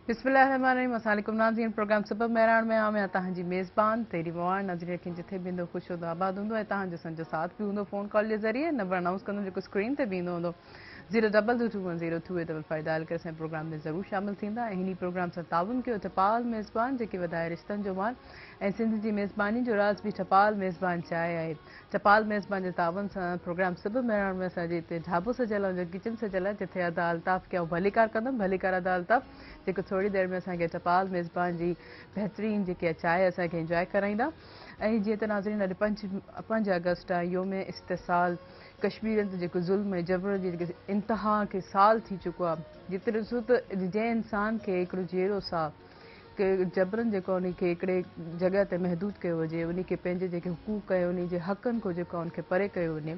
बिस्मिल्लाहिर्रहमानिर्रहीम। अस्सलाम वालेकुम नाज़रीन। प्रोग्राम सबब मेहरान में आम तव्हांजी मेज़बान तेरी मवान नाज़रीन खे जिथे भी हूंदो ख़ुश हूंदो आबाद हूंदो ऐं तव्हांजो संजो साथ भी हूंदो फ़ोन कॉल जे ज़रिए। नंबर अनाउंस कंदो जेको स्क्रीन ते भी ईंदो हूंदो 022210285 डायल करे असांजे प्रोग्राम में ज़रूरु शामिल थींदा। ऐं हिन प्रोग्राम सां ताउन कयो टपाल मेज़बान जेके वधाए रिश्तनि जो मान ऐं सिंध जी मेज़बानी जो राज़ बि टपाल मेज़बान चाहे आहे। टपाल मेज़बान जे ताउन सां प्रोग्राम सबब मेहरान में असांजे हिते ढाबो सजियल आहे किचन सजियल आहे जिथे अदा अल्ताफ़ खे भलीकार कंदमि भलीकार अदा अल्ताफ़ जेको थोरी देरि में असांखे टपाल मेज़बान जी बहितरीन जेकी चांहि असांखे इंजॉय कराईंदा। ऐं जीअं त नाज़रीन अॼु 5 अगस्त आहे योम इस्तिसाल कश्मीरनि ते जेको ज़ुल्म ऐं जबर जी जेके इंतिहा खे साल थी चुको आहे जिते ॾिसो त जंहिं इंसान खे हिकिड़ो जहिड़ो साह के जबरनि जेको उनखे हिकिड़े जॻह ते महदूद कयो हुजे उनखे पंहिंजे जेके हुकूक ऐं उन जे हक़नि खां जेको उनखे परे कयो वञे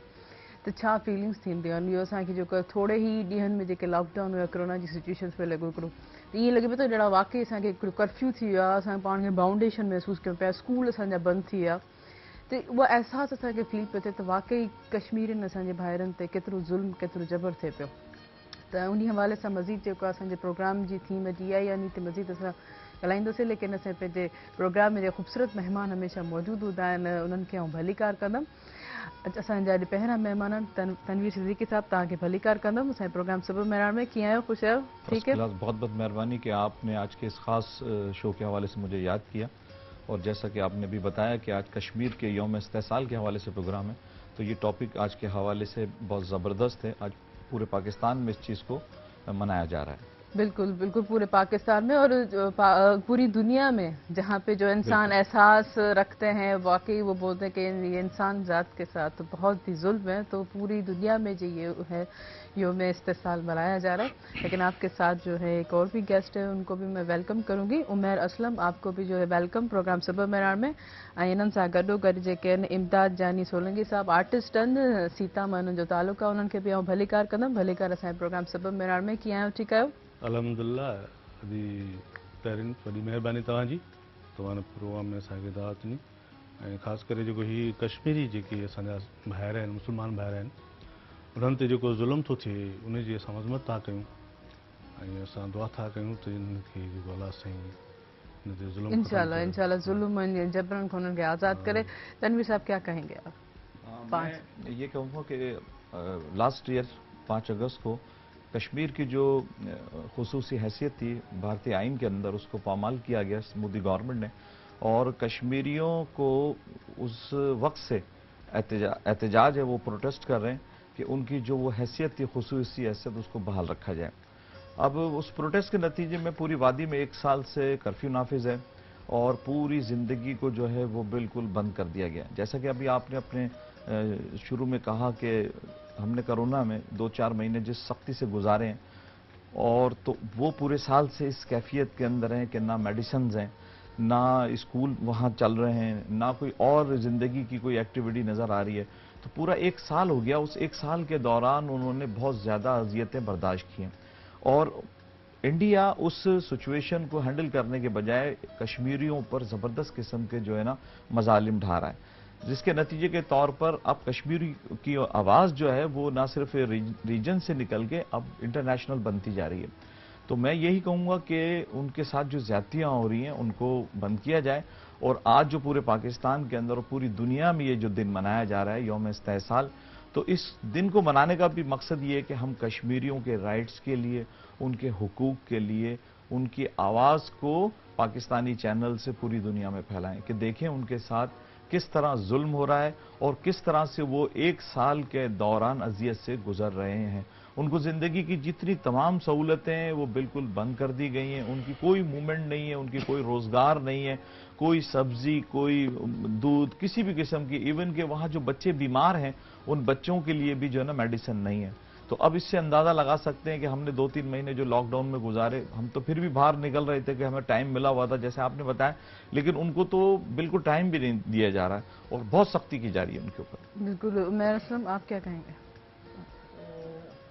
त छा फीलिंग्स थींदियूं आहिनि। इहो असांखे जेको थोरे ई ॾींहंनि में जेके लॉकडाउन हुया कोरोना जी सिचुएशन्स पियो लॻो हिकिड़ो त ईअं लॻे पियो त ॼणा वाक़ई असांखे हिकिड़ो कर्फ्यू थी वियो आहे। असां पाण खे बाउंडेशन महसूसु कयूं पिया स्कूल असांजा बंदि थी विया त उहो अहसासु असांखे फील पियो थिए त वाक़ई कश्मीरनि असांजे भाइरनि ते केतिरो ज़ुल्म केतिरो जबर थिए पियो। त उन हवाले सां मज़ीद जेको आहे असांजे प्रोग्राम जी थीम अॼु इहा ई आहे ते मज़ीद असां ॻाल्हाईंदासीं लेकिन असां पंहिंजे प्रोग्राम में जेके ख़ूबसूरत महिमान हमेशह मौजूदु हूंदा आहिनि उन्हनि खे भलीकार कंदमि। असांजा अॼु पहिरियां महिमान आहिनि तनवीर सिद्दीकी साहब तव्हांखे भलीकार कंदमि। असांजे प्रोग्राम सबब मेहरान में कीअं आहियो ख़ुशि आहियो ठीक है। बहुत बहुत मेहरबानी कि आपने आज के इस ख़ास शो के हवाले से मुझे याद किया और जैसा कि आपने भी बताया कि आज कश्मीर के यौम इस्तेसाल के हवाले से प्रोग्राम है तो ये टॉपिक आज के हवाले से बहुत ज़बरदस्त है। आज पूरे पाकिस्तान में इस चीज़ को मनाया जा रहा है। बिल्कुल बिल्कुल पूरे पाकिस्तान में और पूरी दुनिया में जहाँ पे जो इंसान एहसास रखते हैं वाकई वो बोलते हैं कि ये इंसान ज़ात के साथ बहुत ही जुल्म है तो पूरी दुनिया में जो ये है योम इस्तेसाल मनाया जा रहा है। लेकिन आपके साथ जो है एक और भी गेस्ट है उनको भी मैं वेलकम करूँगी। उमैर असलम आपको भी जो है वेलकम प्रोग्राम सबब मेहरान में। ऐं इन्हनि सां गॾोगॾु जेके आहिनि इमदाद जानी सोलंकी साहब आर्टिस्ट आहिनि सीता मां उन्हनि जो तालुक़ आहे उन्हनि खे बि आउं भलीकार कंदमि। भलीकार असांजे प्रोग्राम सबब मेहरान में कीअं आहियो ठीकु आहियो। अल्हम्दुलिल्लाह अभी पहिरीं वॾी महिरबानी तव्हांजी तव्हां प्रोग्राम में असांखे दावत ॾिनी ऐं ख़ासि करे जेको हीअ कश्मीरी जेके असांजा भाइर आहिनि मुस्लमान भाइर आहिनि उन्हनि ते जेको ज़ुल्म थो थिए उनजी असां मज़मत था कयूं ऐं असां दुआ था कयूं त इनखे जेको अलाह साईं इन ते ज़ुल्म इंशाल्लाह इंशाल्लाह ज़ुल्म ऐं जबरन को उन्हनि खे आज़ादु करे। तनवीर साहब क्या कहेंगे आप। मैं ये कहूँगा कि लास्ट ईयर 5 अगस्त को कश्मीर की जो खुसूसी हैसियत थी भारतीय आइन के अंदर उसको पामाल किया गया मोदी गवर्नमेंट ने और कश्मीरियों को उस वक्त से एहतजाज है वो प्रोटेस्ट कर रहे हैं कि उनकी जो वो हैसियत थी खुसूसी हैसियत उसको बहाल रखा जाए। अब उस प्रोटेस्ट के नतीजे में पूरी वादी में 1 साल से कर्फ्यू नाफिज है और पूरी ज़िंदगी को जो है वो बिल्कुल बंद कर दिया गया। जैसा कि अभी आपने अपने शुरू में कहा कि हमने कोरोना में 2-4 महीने जिस सख्ती से गुजारे हैं और तो वो पूरे साल से इस कैफियत के अंदर हैं कि ना मेडिसिन हैं ना स्कूल वहाँ चल रहे हैं ना कोई और ज़िंदगी की कोई एक्टिविटी नज़र आ रही है। तो पूरा 1 साल हो गया। उस 1 साल के दौरान उन्होंने बहुत ज़्यादा अज़ियतें बर्दाश्त की हैं और इंडिया उस सिचुएशन को हैंडल करने के बजाय कश्मीरियों पर ज़बरदस्त किस्म के जो है ना मजालिम ढा रहा है जिसके नतीजे के तौर पर अब कश्मीरी की आवाज़ जो है वो ना सिर्फ रीजन से निकल के अब इंटरनेशनल बनती जा रही है। तो मैं यही कहूँगा कि उनके साथ जो ज़्यादतियाँ हो रही हैं उनको बंद किया जाए और आज जो पूरे पाकिस्तान के अंदर और पूरी दुनिया में ये जो दिन मनाया जा रहा है यौम इस्तेसाल तो इस दिन को मनाने का भी मकसद ये है कि हम कश्मीरियों के राइट्स के लिए उनके हुकूक के लिए उनकी आवाज़ को पाकिस्तानी चैनल से पूरी दुनिया में फैलाएं कि देखें उनके साथ किस तरह जुल्म हो रहा है और किस तरह से वो 1 साल के दौरान अजियत से गुजर रहे हैं। उनको ज़िंदगी की जितनी तमाम सहूलतें हैं वो बिल्कुल बंद कर दी गई हैं। उनकी कोई मूवमेंट नहीं है उनकी कोई रोज़गार नहीं है कोई सब्ज़ी कोई दूध किसी भी किस्म की इवन के वहाँ जो बच्चे बीमार हैं उन बच्चों के लिए भी जो है ना मेडिसिन नहीं है। तो अब इससे अंदाज़ा लगा सकते हैं कि हमने 2-3 महीने जो लॉकडाउन में गुजारे हम तो फिर भी बाहर निकल रहे थे कि हमें टाइम मिला हुआ था जैसे आपने बताया लेकिन उनको तो बिल्कुल टाइम भी नहीं दिया जा रहा है और बहुत सख्ती की जा रही है उनके ऊपर। बिल्कुल उमैर असलम आप क्या कहेंगे।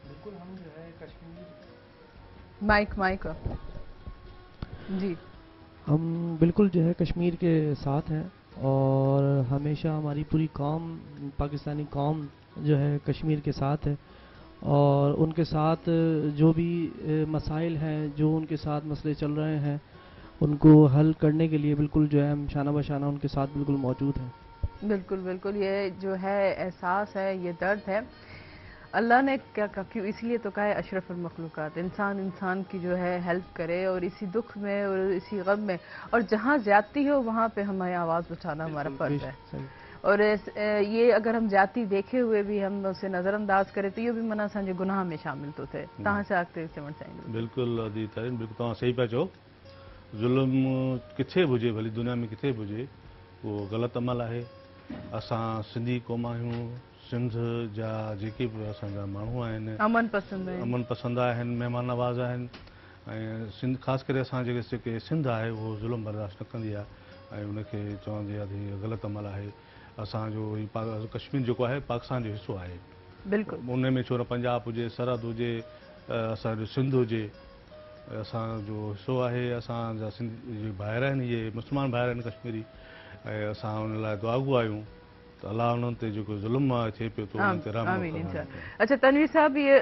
बिल्कुल हम जो है कश्मीर माइक जी हम बिल्कुल जो है कश्मीर के साथ हैं और हमेशा हमारी पूरी कौम पाकिस्तानी कौम जो है कश्मीर के साथ है اور ان کے ساتھ جو بھی مسائل ہیں، جو ان کے ساتھ مسئلے چل رہے ہیں، ان کو حل کرنے کے لیے بالکل جو ہے ہم شانہ بشانہ ان کے ساتھ بالکل موجود ہیں۔ بالکل بالکل، یہ جو ہے احساس ہے، یہ درد ہے، اللہ نے کیا کیوں اس لیے تو کہا ہے اشرف المخلوقات، انسان کی جو ہے ہیلپ کرے، اور اسی دکھ میں اور اسی غم میں، اور جہاں زیادتی ہو وہاں پہ ہمیں آواز اٹھانا ہمارا فرض ہے۔ صحیح۔ اور یہ اگر ہم جاتی دیکھے ہوئے بھی ہم اسے نظر انداز کرے تو یہ بھی منا سانجے گناہ میں شامل تو تھے تہاں سے آگتے چمڑ چاہیں बिल्कुलु अदी तारीन बिल्कुलु तव्हां सही पिया चओ। ज़ुल्म किथे बि हुजे, भली दुनिया में किथे बि हुजे, उहो ग़लति अमल आहे। असां सिंधी क़ौम आहियूं, सिंध जा जेके बि असांजा माण्हू आहिनि, अमन पसंद है, अमन पसंद आहिनि, महिमान नवाज़ आहिनि, ऐं सिंध ख़ासि करे असां जेके सिंध आहे उहो ज़ुल्म बर्दाश्त न कंदी आहे ऐं उनखे चवंदी आहे त हीअ ग़लति अमल आहे। असांजो ही कश्मीर जेको आहे पाकिस्तान जो हिसो आहे। बिल्कुल उन में छो न पंजाब हुजे, सरहद हुजे, असांजो सिंध हुजे, असांजो हिसो आहे। असांजा सिंधी भाइर आहिनि, इहे मुस्लमान भाइर आहिनि कश्मीरी, ऐं असां उन लाइ दुआगू आहियूं त अलाह उन्हनि ते जेको ज़ुल्म आहे थिए पियो थो उन्हनि ते रहम आमीन करे। इंशाअल्लाह। अच्छा तनवीर साहब, ये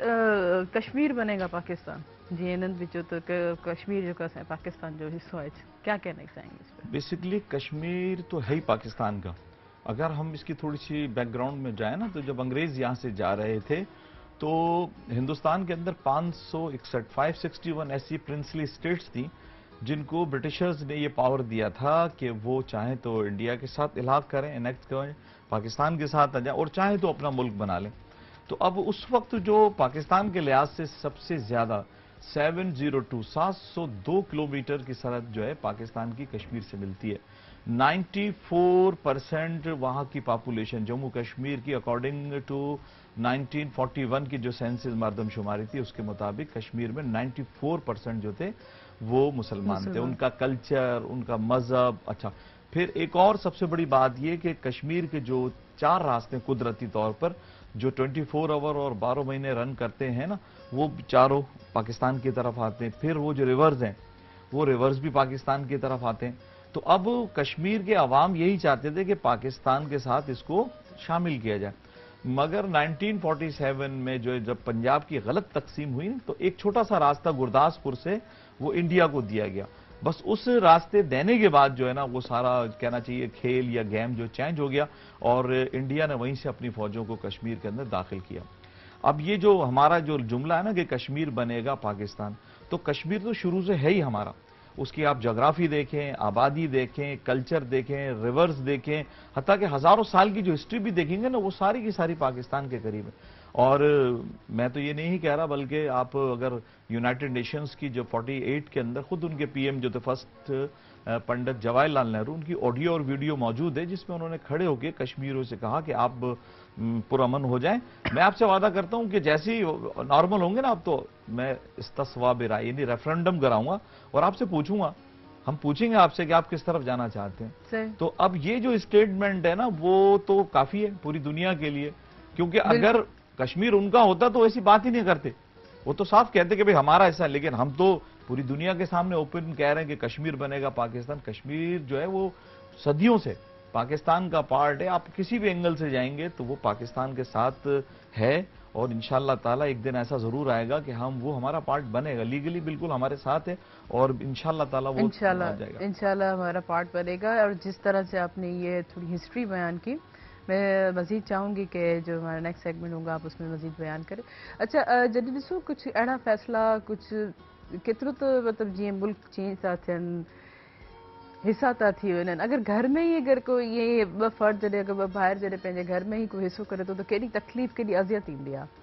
कश्मीर बनेगा पाकिस्तान जी इन्हनि विचो तो कश्मीर जो असांजे पाकिस्तान जो हिस्सो आहे, क्या कहना चाहेंगे इस पे? बेसिकली कश्मीर तो है ही पाकिस्तान का। अगर हम इसकी थोड़ी सी बैकग्राउंड में जाए ना, तो जब अंग्रेज यहाँ से जा रहे थे तो हिंदुस्तान के अंदर 561 ऐसी प्रिंसली स्टेट्स थी जिनको ब्रिटिशर्स ने ये पावर दिया था कि वो चाहें तो इंडिया के साथ इलाक़ करें, एनेक्ट करें, पाकिस्तान के साथ आ जाए, और चाहें तो अपना मुल्क बना लें। तो अब उस वक्त जो पाकिस्तान के लिहाज से सबसे ज़्यादा 702 किलोमीटर की सरहद जो है पाकिस्तान की कश्मीर से मिलती है। 94% वहाँ की पॉपुलेशन जम्मू कश्मीर की, अकॉर्डिंग टू 1941 की जो सेंसस मरदमशुमारी थी उसके मुताबिक कश्मीर में 94% जो थे वो मुसलमान थे। उनका कल्चर, उनका मजहब। अच्छा, फिर एक और सबसे बड़ी बात ये कि कश्मीर के जो 4 रास्ते कुदरती तौर पर जो 24 आवर और 12 महीने रन करते हैं ना, वो चारों पाकिस्तान की तरफ आते हैं। फिर वो जो रिवर्स हैं वो रिवर्स भी पाकिस्तान की तरफ आते हैं। तो अब कश्मीर के अवाम यही चाहते थे कि पाकिस्तान के साथ इसको शामिल किया जाए, मगर 1947 में जो जब पंजाब की गलत तकसीम हुई तो एक छोटा सा रास्ता गुरदासपुर से वो इंडिया को दिया गया। बस उस रास्ते देने के बाद जो है ना वो सारा कहना चाहिए खेल या गेम जो चेंज हो गया और इंडिया ने वहीं से अपनी फौजों को कश्मीर के अंदर दाखिल किया। अब ये जो हमारा जो जुमला है ना कि कश्मीर बनेगा पाकिस्तान, तो कश्मीर तो शुरू से है ही हमारा। उसकी आप जोग्राफी देखें, आबादी देखें, कल्चर देखें, रिवर्स देखें, हत्ता कि हजारों साल की जो हिस्ट्री भी देखेंगे ना वो सारी की सारी पाकिस्तान के करीब है। और मैं तो ये नहीं कह रहा, बल्कि आप अगर यूनाइटेड नेशंस की जो 48 के अंदर खुद उनके पीएम जो थे फर्स्ट पंडित जवाहरलाल नेहरू, उनकी ऑडियो और वीडियो मौजूद है जिसमें उन्होंने खड़े होकर कश्मीरियों से कहा कि आप पुरअमन हो जाएं। मैं आपसे वादा करता हूं कि जैसे ही नॉर्मल होंगे ना आप, तो मैं इस्तिस्वाब राय यानी रेफरेंडम कराऊंगा और आपसे पूछूंगा, हम पूछेंगे आपसे कि आप किस तरफ जाना चाहते हैं। तो अब ये जो स्टेटमेंट है ना वो तो काफी है पूरी दुनिया के लिए, क्योंकि अगर कश्मीर उनका होता तो ऐसी बात ही नहीं करते, वो तो साफ कहते कि भाई हमारा हिस्सा है। लेकिन हम तो पूरी दुनिया के सामने ओपन कह रहे हैं कि कश्मीर बनेगा पाकिस्तान। कश्मीर जो है वो सदियों से पाकिस्तान का पार्ट है। आप किसी भी एंगल से जाएंगे तो वो पाकिस्तान के साथ है और इंशाअल्लाह ताला एक दिन ऐसा जरूर आएगा कि वो हमारा पार्ट बनेगा, लीगली बिल्कुल हमारे साथ है और इंशाअल्लाह ताला वो इंशाअल्लाह हमारा पार्ट बनेगा। और जिस तरह से आपने ये थोड़ी हिस्ट्री बयान की, मैं मज़ीद चाहूँगी कि जो हमारा नेक्स्ट सेगमेंट होगा आप उसमें मज़ीद बयान करें। अच्छा जॾहिं ॾिसो कुछ अहिड़ा फ़ैसिला कुछ केतिरो त मतिलबु जीअं मुल्क चेंज था थियनि, हिस्सा था थी वञनि, अगर घर में ही अगर कोई ये ॿ फ़र्द जॾहिं अगर ॿ भाइर जॾहिं पंहिंजे घर में ही कोई हिस्सो करे थो त केॾी तकलीफ़ केॾी अज़ियत ईंदी आहे।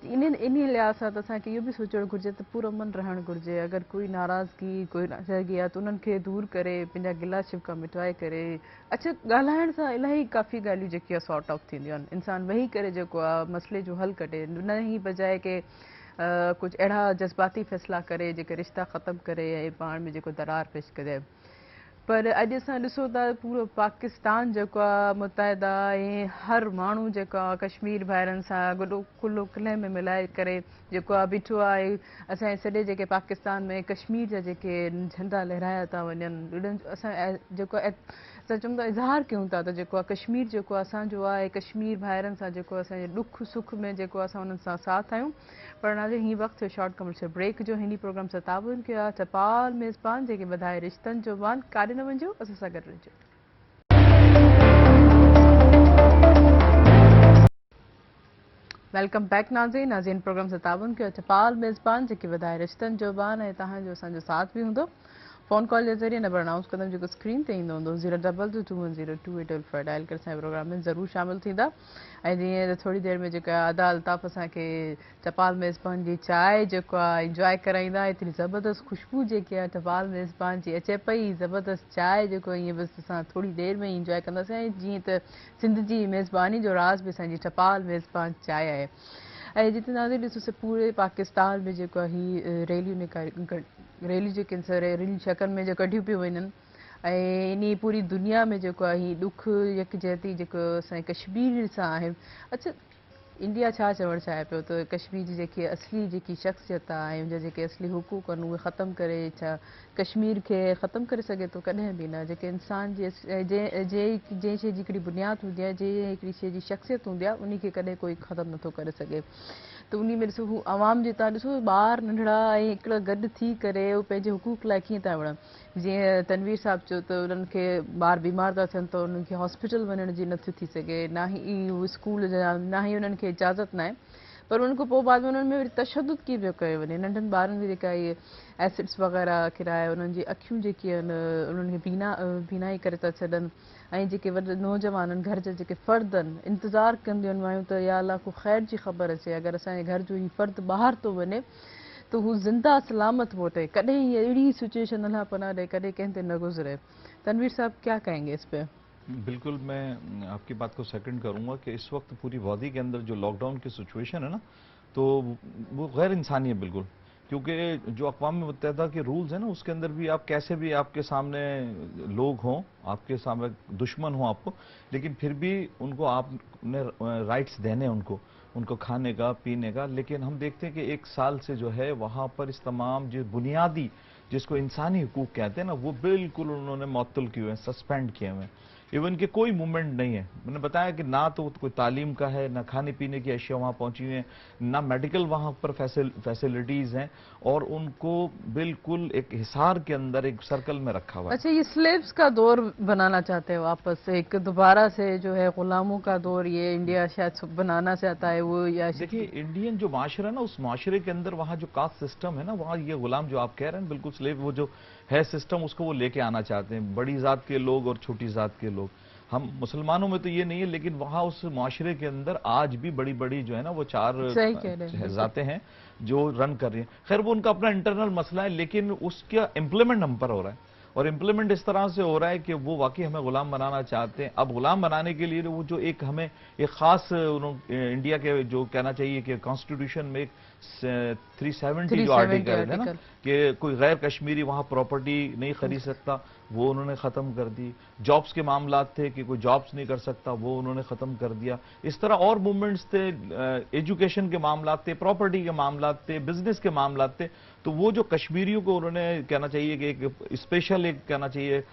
इन लिहाज़ सां त असांखे इहो बि सोचणु घुरिजे त पुरअमन रहणु घुरिजे। अगर कोई नाराज़गी कोई नाराज़गी आहे त उन्हनि खे दूर करे पंहिंजा गिला शिकवा मिटाए करे, अच्छा ॻाल्हाइण सां इलाही काफ़ी ॻाल्हियूं जेकी आहे सॉर्ट आउट थींदियूं आहिनि। इंसानु वेही करे जेको आहे मसइले जो हल कढे, न ही बजाए के कुझु अहिड़ा जज़्बाती फ़ैसिला करे जेके रिश्ता ख़तमु करे ऐं पाण में जेको दरार पेश करे। पर अॼु असां ॾिसो था पूरो पाकिस्तान जेको आहे मुतहदा ऐं हर माण्हू जेको आहे कश्मीर भाइरनि सां गॾो कुल्लो कलह में मिलाए करे जेको आहे बीठो आहे। असांजे सॼे जेके पाकिस्तान में कश्मीर जा जेके झंडा लहराया था वञनि, असां जेको असां चऊं था इज़हार कयूं था त जेको आहे कश्मीर जेको आहे असांजो आहे, कश्मीर भाइरनि सां जेको असांजे ॾुख सुख में जेको असां उन्हनि सां साथ आहियूं। पर नाज़रीन हीअ वक़्तु शॉर्ट कमर्शियल ब्रेक जो। हिन प्रोग्राम सां ताबुन कयो आहे टपाल मेज़बान जेके वधाए रिश्तनि जो मान। काॾे न वञिजो, असां सां गॾु रहिजो। वेलकम बैक नाज़रीन प्रोग्राम सां ताबुन कयो टपाल मेज़बान जेके वधाए रिश्तनि जो मान ऐं तव्हांजो असांजो साथ बि हूंदो। फ़ोन कॉल जे ज़रिए नंबर अनाउंस कंदमि जेको स्क्रीन ते ईंदो हूंदो 022210285 डायल करे असांजे प्रोग्राम में ज़रूरु शामिल थींदा। ऐं जीअं थोरी देरि में जेका अदा अल्ताफ़ असांखे टपाल मेज़बान जी चांहि जेको आहे इंजॉय कराईंदा। एतिरी ज़बरदस्त ख़ुशबू जेकी आहे टपाल मेज़बान जी अचे पई, ज़बरदस्त चांहि जेको ईअं बसि असां थोरी देरि में इंजॉय कंदासीं। ऐं जीअं त सिंध जी मेज़बानी जो राज़ बि असांजी टपाल मेज़बान चांहि आहे। ऐं जिते नाज़रीन ॾिसोसि पूरे पाकिस्तान में जेको आहे हीअ रैलियूं जेके रैलियूं शकल में जो कढियूं पियूं वञनि ऐं इन पूरी दुनिया में जेको आहे हीअ ॾुख यकजहती जेको असांजे कश्मीर सां आहे। अच्छा, इंडिया छा चवणु चाहे पियो त कश्मीर जी जेकी असली जेकी शख़्सियत आहे ऐं उनजा जेके असली हुकूक आहिनि उहे ख़तमु करे छा कश्मीर खे ख़तमु करे सघे थो? कॾहिं बि न। जेके इंसान जी जंहिं शइ जी हिकिड़ी बुनियादु हूंदी आहे, जंहिं हिकिड़ी शइ जी शख़्सियत हूंदी आहे, उन खे कॾहिं कोई ख़तमु नथो करे सघे। त उन में ॾिसो हू आवाम जे तव्हां ॾिसो ॿार नंढड़ा ऐं हिकिड़ा गॾु थी करे उहे पंहिंजे हुकूक लाइ कीअं था विढ़नि। जीअं तनवीर साहिबु चयो त उन्हनि खे ॿार बीमार था थियनि त उन्हनि खे हॉस्पिटल वञण जी नथी थी सघे, ना ई उहे स्कूल जा, ना ई उन्हनि खे इजाज़त न आहे। पर उन्हनि खां पोइ बाद में उन्हनि में वरी तशदुद कीअं पियो कयो वञे। नंढनि ॿारनि जी जेका इहे एसिड्स वग़ैरह किराए, उन्हनि जी अखियूं जेकी आहिनि उन्हनि खे बीनाई करे था छॾनि। ऐं जेके वॾा नौजवान घर जा जेके फ़र्द आहिनि इंतज़ारु कंदियूं आहिनि मायूं त या अलाह को ख़ैर जी ख़बर अचे। अगरि असांजे घर जो ही फ़र्द ॿाहिरि थो वञे तो हू ज़िंदा सलामत मोटे। कॾहिं हीअ अहिड़ी सिचुएशन अल्लाह पनाह ॾे कॾहिं कंहिं ते न गुज़रे। तनवीर साहब क्या कहेंगे इस पे? बिल्कुल, मैं आपकी बात को सेकंड करूंगा कि इस वक्त पूरी वादी के अंदर जो लॉकडाउन की सिचुएशन है ना, तो वो गैर इंसानी है बिल्कुल। क्योंकि जो अक़वाम मुत्तहिदा के रूल्स हैं ना, उसके अंदर भी आप कैसे भी आपके सामने लोग हों, आपके सामने दुश्मन हों आपको, लेकिन फिर भी उनको आपने राइट्स देने उनको खाने का, पीने का। लेकिन हम देखते हैं कि एक साल से जो है वहाँ पर इस तमाम जो बुनियादी जिसको इंसानी हुकूक कहते हैं ना, वो बिल्कुल उन्होंने मअतल किए हुए हैं, सस्पेंड किए हुए हैं। इवन कि कोई मूवमेंट नहीं है। मैंने बताया कि ना तो कोई तालीम का है, ना खाने पीने की अशिया वहाँ पहुंची हुई हैं, ना मेडिकल वहाँ पर फैसिलिटीज़ हैं, और उनको बिल्कुल एक हिसार के अंदर एक सर्कल में रखा हुआ है। अच्छा, ये स्लेव्स का दौर बनाना चाहते हैं वापस से, एक दोबारा से जो है गुलामों का दौर ये इंडिया शायद बनाना चाहता है वो? या देखिए, इंडियन जो माशरा है ना, उस माशरे के अंदर वहाँ जो कास्ट सिस्टम है ना, वहाँ ये गुलाम जो आप कह रहे हैं बिल्कुल स्लेव, वो जो है सिस्टम उसको वो लेके आना चाहते हैं, बड़ी ज़ात के लोग और छोटी ज़ात के लोग। हम मुसलमानों में तो ये नहीं है, लेकिन वहाँ उस माशरे के अंदर आज भी बड़ी बड़ी जो है ना वो चार ज़ातें हैं जो रन कर रही हैं। खैर वो उनका अपना इंटरनल मसला है, लेकिन उसका इम्प्लीमेंट हम पर हो रहा है, और इम्प्लीमेंट इस तरह से हो रहा है कि वो वाकई हमें गुलाम बनाना चाहते हैं। अब गुलाम बनाने के लिए वो जो एक हमें एक खास इंडिया के जो कहना चाहिए कि कॉन्स्टिट्यूशन में एक 370 जो आर्टिकल है ना, कि कोई गैर कश्मीरी वहाँ प्रॉपर्टी नहीं खरीद सकता, वो उन्होंने ख़त्म कर दी। जॉब्स के मामला थे कि कोई जॉब्स नहीं कर सकता, वो उन्होंने ख़त्म कर दिया। इस तरह और मूवमेंट्स थे, एजुकेशन के मामला थे, प्रॉपर्टी के मामला थे, बिजनेस के मामला थे। तो वो जो कश्मीरियों को उन्होंने कहना चाहिए कि एक स्पेशल एक कहना चाहिए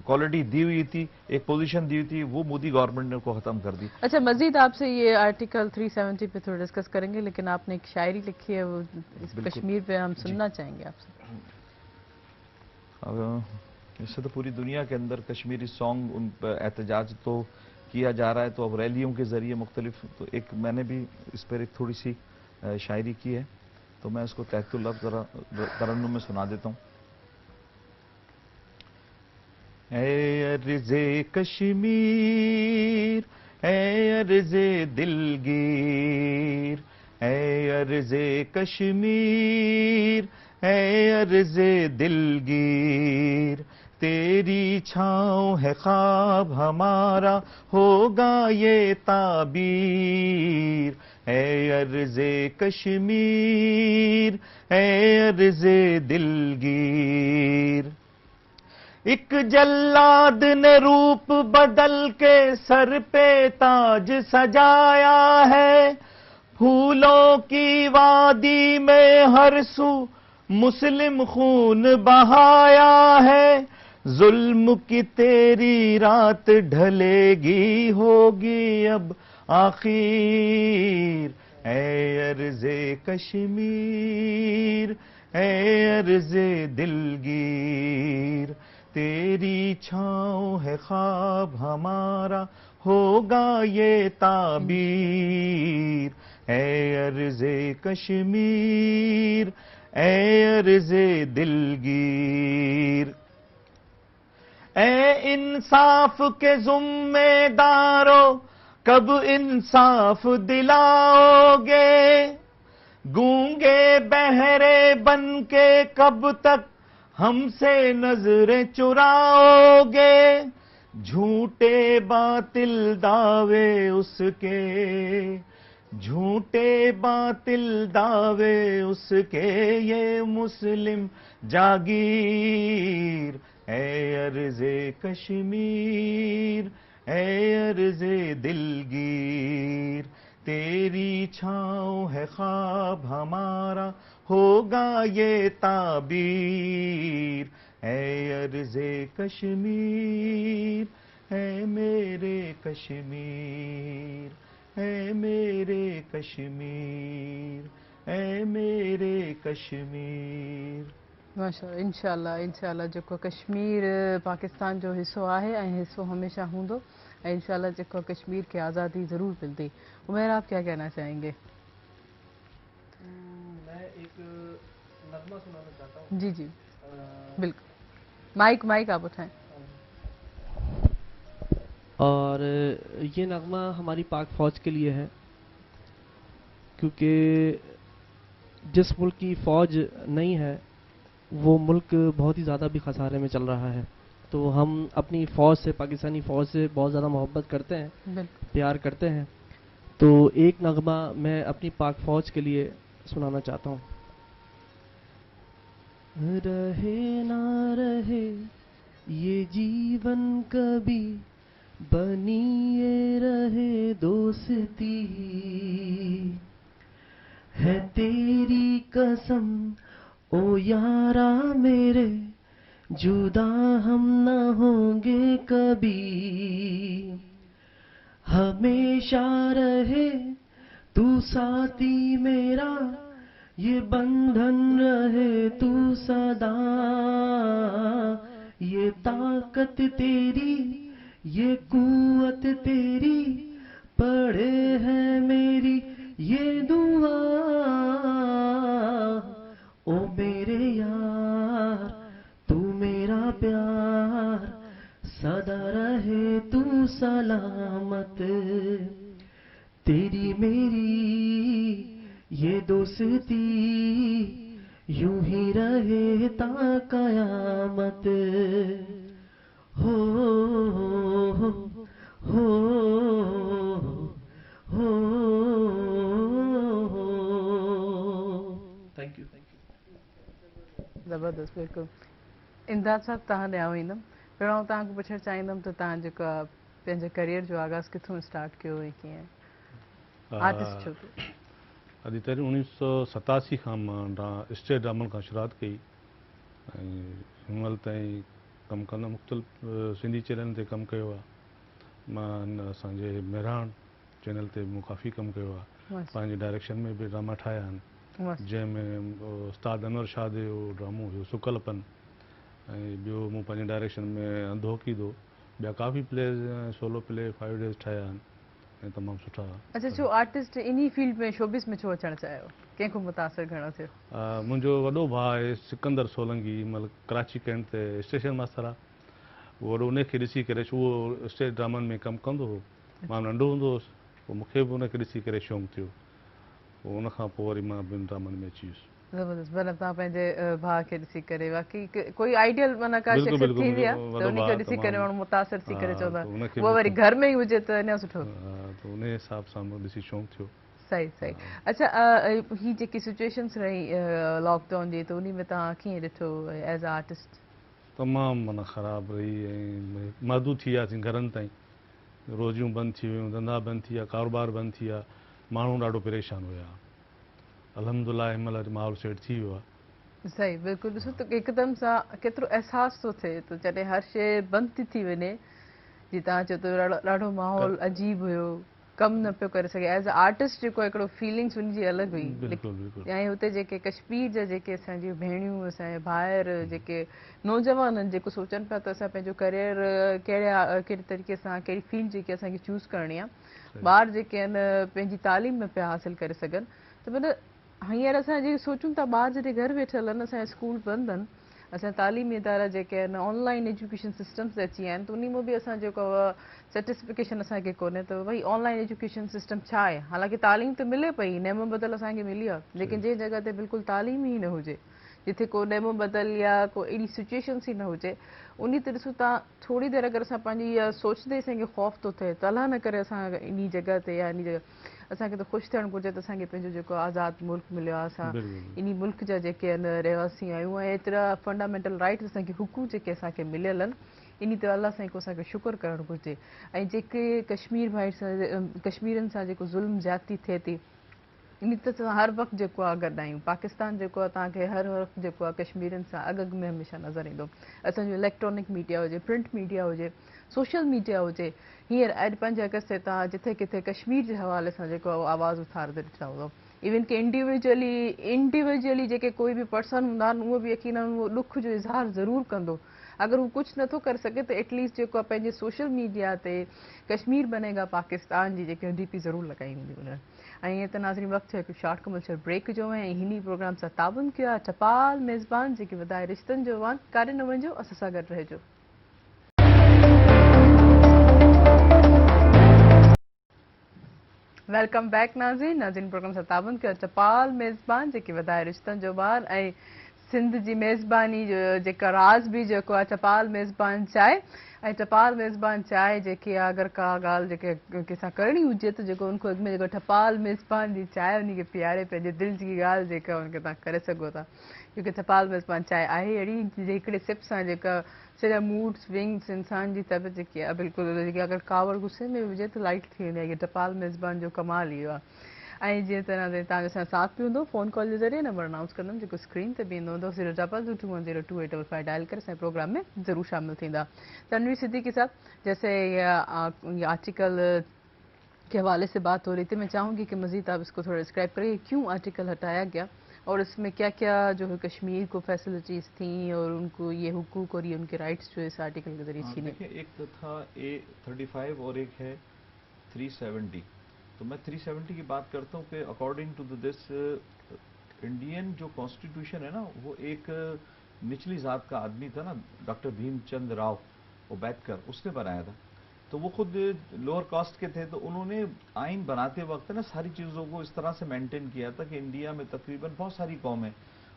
क्वालिटी दी हुई थी, एक पोजीशन दी हुई थी, वो मोदी गवर्नमेंट ने उनको ख़त्म कर दी। अच्छा, मजीद आपसे ये आर्टिकल 370 पे थोड़ा डिस्कस करेंगे, लेकिन आपने एक शायरी लिखी है वो इस कश्मीर पे हम सुनना चाहेंगे आपसे। इससे तो पूरी दुनिया के अंदर कश्मीरी सॉन्ग उन पर एहतजाज तो किया जा रहा है, तो अब रैलियों के ज़रिए मुख्तलिफ, तो एक मैंने भी इस पर एक थोड़ी सी शायरी की है, तो मैं इसको तहतुल लफ्ज़ ज़रा तरन्नुम में सुना देता हूँ। ऐ अर्ज़े कश्मीर, ऐ अर्ज़े दिलगीर, ऐ अर्ज़े कश्मीर, ऐ अर्ज़े दिलगीर, तेरी छाँव है ख्वाब हमारा होगा ये ताबीर। ऐ अर्ज़े कश्मीर, ऐ अर्ज़े दिलगीर, ایک جلاد نے روپ بدل کے سر پہ تاج سجایا ہے، پھولوں کی وادی میں ہر سو مسلم خون بہایا ہے، ظلم کی تیری رات ڈھلے گی ہوگی اب آخر، اے ارض کشمیر، اے ارض دلگیر، تیری چھاؤں ہے خواب ہمارا ہوگا یہ تعبیر، اے ارض کشمیر، اے ارض دلگیر، اے انصاف کے ذمہ دارو کب انصاف دلاؤ گے، گونگے بہرے بن کے کب تک ہم سے نظریں چراؤ گے، جھوٹے باطل دعوے اس کے، جھوٹے باطل دعوے اس کے، یہ مسلم جاگیر، اے ارض کشمیر، اے ارض دلگیر، تیری چھاؤں ہے خواب ہمارا ہوگا یہ تعبیر، اے ارض کشمیر، اے میرے کشمیر، اے میرے کشمیر، اے میرے کشمیر۔ माशाल्लाह, इंशाल्लाह इंशाल्लाह जेको कश्मीर पाकिस्तान जो हिस्सो आहे ऐं हिस्सो हमेशा हूंदो ऐं इंशाल्लाह जेको कश्मीर खे आज़ादी ज़रूर मिलती। उमैर, आप क्या कहना चाहेंगे? मैं एक नगमा सुनाना चाहता हूँ। जी जी बिल्कुल, माइक आप उठाएं। और ये नगमा हमारी पाक फ़ौज के लिए है, क्योंकि जिस मुल्क की फ़ौज नहीं है वो मुल्क बहुत ही ज़्यादा भी खसारे में चल रहा है। तो हम अपनी फ़ौज से, पाकिस्तानी फ़ौज से बहुत ज़्यादा मोहब्बत करते हैं, प्यार करते हैं। तो एक नगमा मैं अपनी पाक फ़ौज के लिए सुनाना चाहता हूँ। रहे ना रहे ये जीवन कभी, बनी ये रहे दोस्ती, है तेरी कसम ओ यारा मेरे, जुदा हम न होंगे कभी, हमेशा रहे तू साथी मेरा, ये बंधन रहे तू सदा, ये ताकत तेरी, ये कुव्वत तेरी, पड़े है मेरी ये दुआ, ओ मेरे यार तू मेरा प्यार, सदा रहे तू सलामत, तेरी मेरी ये दोस्ती यूं ही रहे ता कयामत, हो हो हो हो। Thank you. ज़बरदस्त, बिल्कुल। इमदाद साहब, तव्हां ॾियां ईंदमि। पहिरियों तव्हांखे पुछणु चाहींदमि त तव्हां जेको आहे पंहिंजे करियर जो आगाज़ किथां स्टार्ट कयो ऐं कीअं आर्टिस्ट छो थियो? अॼु ताईं 1987 खां मां स्टेट ड्रामनि खां शुरूआत कई ऐं हिनमहिल ताईं कमु कंदो, मुख़्तलिफ़ सिंधी चैनल ते कमु कयो आहे। मां असांजे मेराण चैनल ते मूं काफ़ी कमु कयो आहे, पंहिंजे डायरेक्शन में बि ड्रामा ठाहिया आहिनि, जंहिंमें उस्ताद अनवर शाह जो ड्रामो हुयो सुकलपन, ऐं ॿियो मूं पंहिंजे डायरेक्शन में अंधो की दो, ॿिया काफ़ी प्लेज़ सोलो प्ले 5 डेज़ ठाहिया आहिनि ऐं तमामु सुठा। अच्छा, छो आर्टिस्ट इन्ही फील्ड में, शोबिस में छो अचणु चाहियो? कंहिंखो मुतासिर घणो थियो? मुंहिंजो वॾो भाउ आहे सिकंदर सोलंकी, मतलब कराची कैंट ते स्टेशन मास्टर आहे, वॾो उनखे ॾिसी करे उहो स्टेट ड्रामनि में कमु कंदो हो, मां नंढो हूंदो हुउसि, पोइ मूंखे बि उनखे ॾिसी करे शौक़ु थियो, पोइ उनखां पोइ वरी मां ॿिनि ड्रामनि में अची वियुसि। ज़बरदस्त, मतिलबु तव्हां पंहिंजे भाउ खे ॾिसी करे वाकई कोई आइडियल माना का शख़्सियत थींदी आहे त उनखे ॾिसी करे माण्हू मुतासिर थी करे चवंदो आहे, उहो वरी घर में ई हुजे त अञा सुठो। त उन हिसाब सां मूं ॾिसी शौक़ु थियो। सही सही। अच्छा, ही जेकी सिचुएशन्स रही लॉकडाउन जी, त उन में तव्हां कीअं ॾिठो एज़ अ आर्टिस्ट? तमामु माना ख़राबु रही ऐं महदूद थी वियासीं घरनि ताईं, रोज़ियूं बंदि थी वियूं, धंधा बंदि थी विया, कारोबार बंदि थी विया, माण्हू ॾाढो परेशान हुया। अल्हम्दुलिल्लाह हिन महिल माहौल सेट थी वियो आहे। सही बिल्कुलु ॾिसो त हिकदमि सां केतिरो अहसासु थो थिए त जॾहिं हर शइ बंदि थी वञे, जीअं तव्हां चओ त ॾाढो माहौल अजीब हुयो, कमु न पियो करे सघे। एज़ अ आर्टिस्ट जेको हिकिड़ो फीलिंग्स हुनजी अलॻि हुई। बिल्कुलु बिल्कुलु ऐं हुते जेके कश्मीर जा जेके असांजी भेणियूं, असांजे भाइर जेके नौजवान आहिनि, जेको सोचनि पिया त असां पंहिंजो करियर कहिड़े तरीक़े सां, कहिड़ी फील्ड जेकी असांखे चूज़ करणी आहे, ॿार जेके आहिनि पंहिंजी तालीम न पिया हासिल करे सघनि, त मतिलबु हींअर असां जेके सोचूं था ॿार जॾहिं घर वेठल आहिनि, असांजा स्कूल बंदि आहिनि, असांजा तालीमी इदारा जेके आहिनि ऑनलाइन एजुकेशन सिस्टम्स अची विया आहिनि, त उन में बि असां जेको सर्टिफिकेशन असांखे कोन्हे त भई ऑनलाइन एजुकेशन सिस्टम छा आहे। हालांकि तालीम त मिले पई, नेमो बदल असांखे मिली आहे, लेकिन जंहिं जॻह ते बिल्कुलु तालीम ई न हुजे, जिथे को नेमो बदल या को अहिड़ी सिचुएशन्स ई न हुजे, उन ते ॾिसो तव्हां थोरी देरि अगरि असां पंहिंजी इहा सोचंदे असांखे ख़ौफ़ थो थिए त अलाह न करे असां इन जॻह ते या इन जॻह असांखे त ख़ुशि थियणु घुरिजे त असांखे पंहिंजो जेको आज़ादु मुल्क मिलियो आहे, असां इन मुल्क जा जेके आहिनि रहवासी आहियूं ऐं एतिरा फंडामेंटल राइट्स असांखे हुकूक जेके असांखे मिलियल आहिनि, इन ते अलाह सां को असांखे शुकुर करणु घुरिजे। ऐं जेके कश्मीर भाई सां कश्मीरनि सां जेको ज़ुल्म ज्यादती थिए थी, इन त हर वक़्तु जेको आहे गॾु आहियूं। पाकिस्तान जेको आहे तव्हांखे हर वक़्तु जेको आहे कश्मीरनि सां अॻ में हमेशह नज़र ईंदो। असांजो इलेक्ट्रॉनिक मीडिया हुजे, प्रिंट मीडिया हुजे, सोशल मीडिया हुजे, हींअर अॼु 5 अगस्त ते तव्हां जिथे किथे कश्मीर जे हवाले सां जेको आहे आवाज़ उथारंदे ॾिठा हूंदो। इवन कि इंडिविजुअली जेके कोई बि पर्सन हूंदा आहिनि, उहो बि यकीनन उहो ॾुख जो इज़हार ज़रूरु कंदो। अगरि हू कुझु नथो करे सघे त एटलीस्ट जेको आहे पंहिंजे सोशल मीडिया ते कश्मीर बनेगा पाकिस्तान जी जेके DP ज़रूरु लॻाई हूंदी उन्हनि। ऐं ईअं त नाज़रीन वक़्तु हिकु शॉर्ट कमर्शियल ब्रेक जो ऐं हिन प्रोग्राम सां ताबुन कयो आहे टपाल मेज़बान जेके वधाए रिश्तनि जो वान। काॾे न वञिजो, असां सां गॾु रहिजो। वेलकम बैक नाज़रीन प्रोग्राम सां ताबुन कयो टपाल मेज़बान जेके वधाए रिश्तनि जो वान ऐं सिंध जी मेज़बानी जो जेका राज़ बि जेको आहे टपाल मेज़बान चांहि ऐं टपाल मेज़बान चांहि जेकी आहे अगरि का ॻाल्हि जेके कंहिंसां करणी हुजे त जेको उनको अॻु में जेको टपाल मेज़बान जी चांहि उनखे पीआरे पंहिंजे दिलि जी ॻाल्हि जेका उनखे तव्हां करे सघो था, क्योंकि टपाल मेज़बान चांहि आहे अहिड़ी हिकिड़े सिप सां जेका सॼा मूड स्विंग्स इंसान जी तबियत जेकी आहे बिल्कुलु जेकी अगरि कावड़ गुस्से में हुजे त लाइट थी वेंदी आहे। इहा टपाल मेज़बान जो कमाल इहो आहे। ऐं जीअं तरह ते तव्हांजो असां साथ बि हूंदो फ़ोन कॉल जे ज़रिए नंबर अनाउंस कंदमि जेको स्क्रीन ते बि ईंदो हूंदो 022102855 डायल करे असांजे प्रोग्राम में ज़रूरु शामिल थींदा। तनवीर सिद्दीकी साहब, जैसे ये आर्टिकल के हवाले से बात हो रही थी, मैं चाहूँगी कि मज़ीद आप इसको थोड़ा डिस्क्राइब करिए क्यों आर्टिकल हटाया गया और इसमें क्या क्या जो है कश्मीर को फैसिलिटीज़ थी और उनको ये हुकूक और ये उनके राइट्स जो इस आर्टिकल के जरिए छीने। देखिए, एक तो था A35 और एक है 370। तो मैं 370 की बात करता हूँ कि अकॉर्डिंग टू दिस इंडियन जो कॉन्स्टिट्यूशन है ना, वो एक निचली जात का आदमी था ना, डॉक्टर भीमचंद राव अंबेडकर, उसने बनाया था। तो वो खुद लोअर कास्ट के थे, तो उन्होंने आइन बनाते वक्त ना सारी चीज़ों को इस तरह से मेंटेन किया था कि इंडिया में तकरीबन बहुत सारी कौमें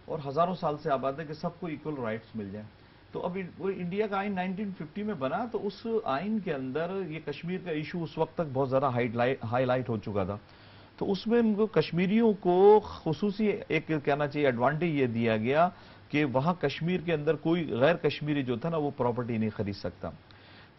और हज़ारों साल से आबाद है कि सबको इक्वल राइट्स मिल जाए। तो अब वो इंडिया का आइन 1950 में बना, तो उस आइन के अंदर ये कश्मीर का इशू उस वक्त तक बहुत ज़्यादा हाईलाइट हो चुका था। तो उसमें उनको कश्मीरियों को खुसूसी एक कहना चाहिए एडवांटेज ये दिया गया कि वहाँ कश्मीर के अंदर कोई गैर कश्मीरी जो था ना वो प्रॉपर्टी नहीं खरीद सकता।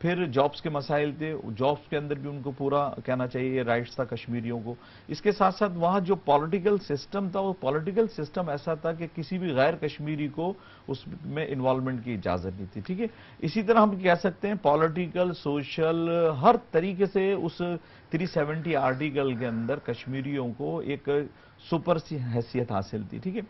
फिर जॉब्स के मसाइल थे, जॉब्स के अंदर भी उनको पूरा कहना चाहिए राइट्स था कश्मीरियों को। इसके साथ साथ वहाँ जो पॉलिटिकल सिस्टम था, वो पॉलिटिकल सिस्टम ऐसा था कि किसी भी गैर कश्मीरी को उसमें इन्वॉल्वमेंट की इजाज़त नहीं थी। ठीक है, इसी तरह हम कह सकते हैं पॉलिटिकल, सोशल, हर तरीके से उस 370 आर्टिकल के अंदर कश्मीरियों को एक सुपर सी हैसियत हासिल थी। ठीक है,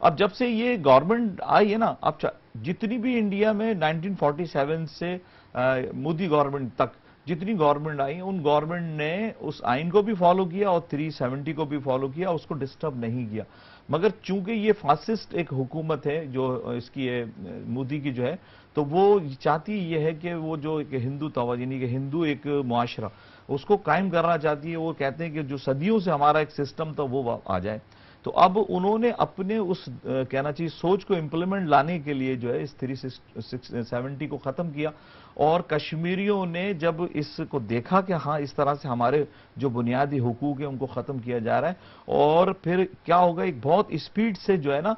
अब जब से ये गवर्नमेंट आई है ना, अब जितनी भी इंडिया में 1947 से मोदी गवर्नमेंट तक जितनी गवर्नमेंट आई, उन गवर्नमेंट ने उस आइन को भी फॉलो किया और 370 को भी फॉलो किया, उसको डिस्टर्ब नहीं किया। मगर चूंकि ये फासिस्ट एक हुकूमत है जो इसकी है मोदी की जो है, तो वो चाहती ये है कि वो जो एक हिंदू तवा यानी कि हिंदू एक मुआशरा उसको कायम करना चाहती है। वो कहते हैं कि जो सदियों से हमारा एक सिस्टम था वो आ जाए। तो अब उन्होंने अपने उस कहना चाहिए सोच को इम्प्लीमेंट लाने के लिए जो है इस 370 को ख़त्म किया, और कश्मीरियों ने जब इसको देखा कि हाँ इस तरह से हमारे जो बुनियादी हुकूक है उनको ख़त्म किया जा रहा है, और फिर क्या होगा, एक बहुत स्पीड से जो है ना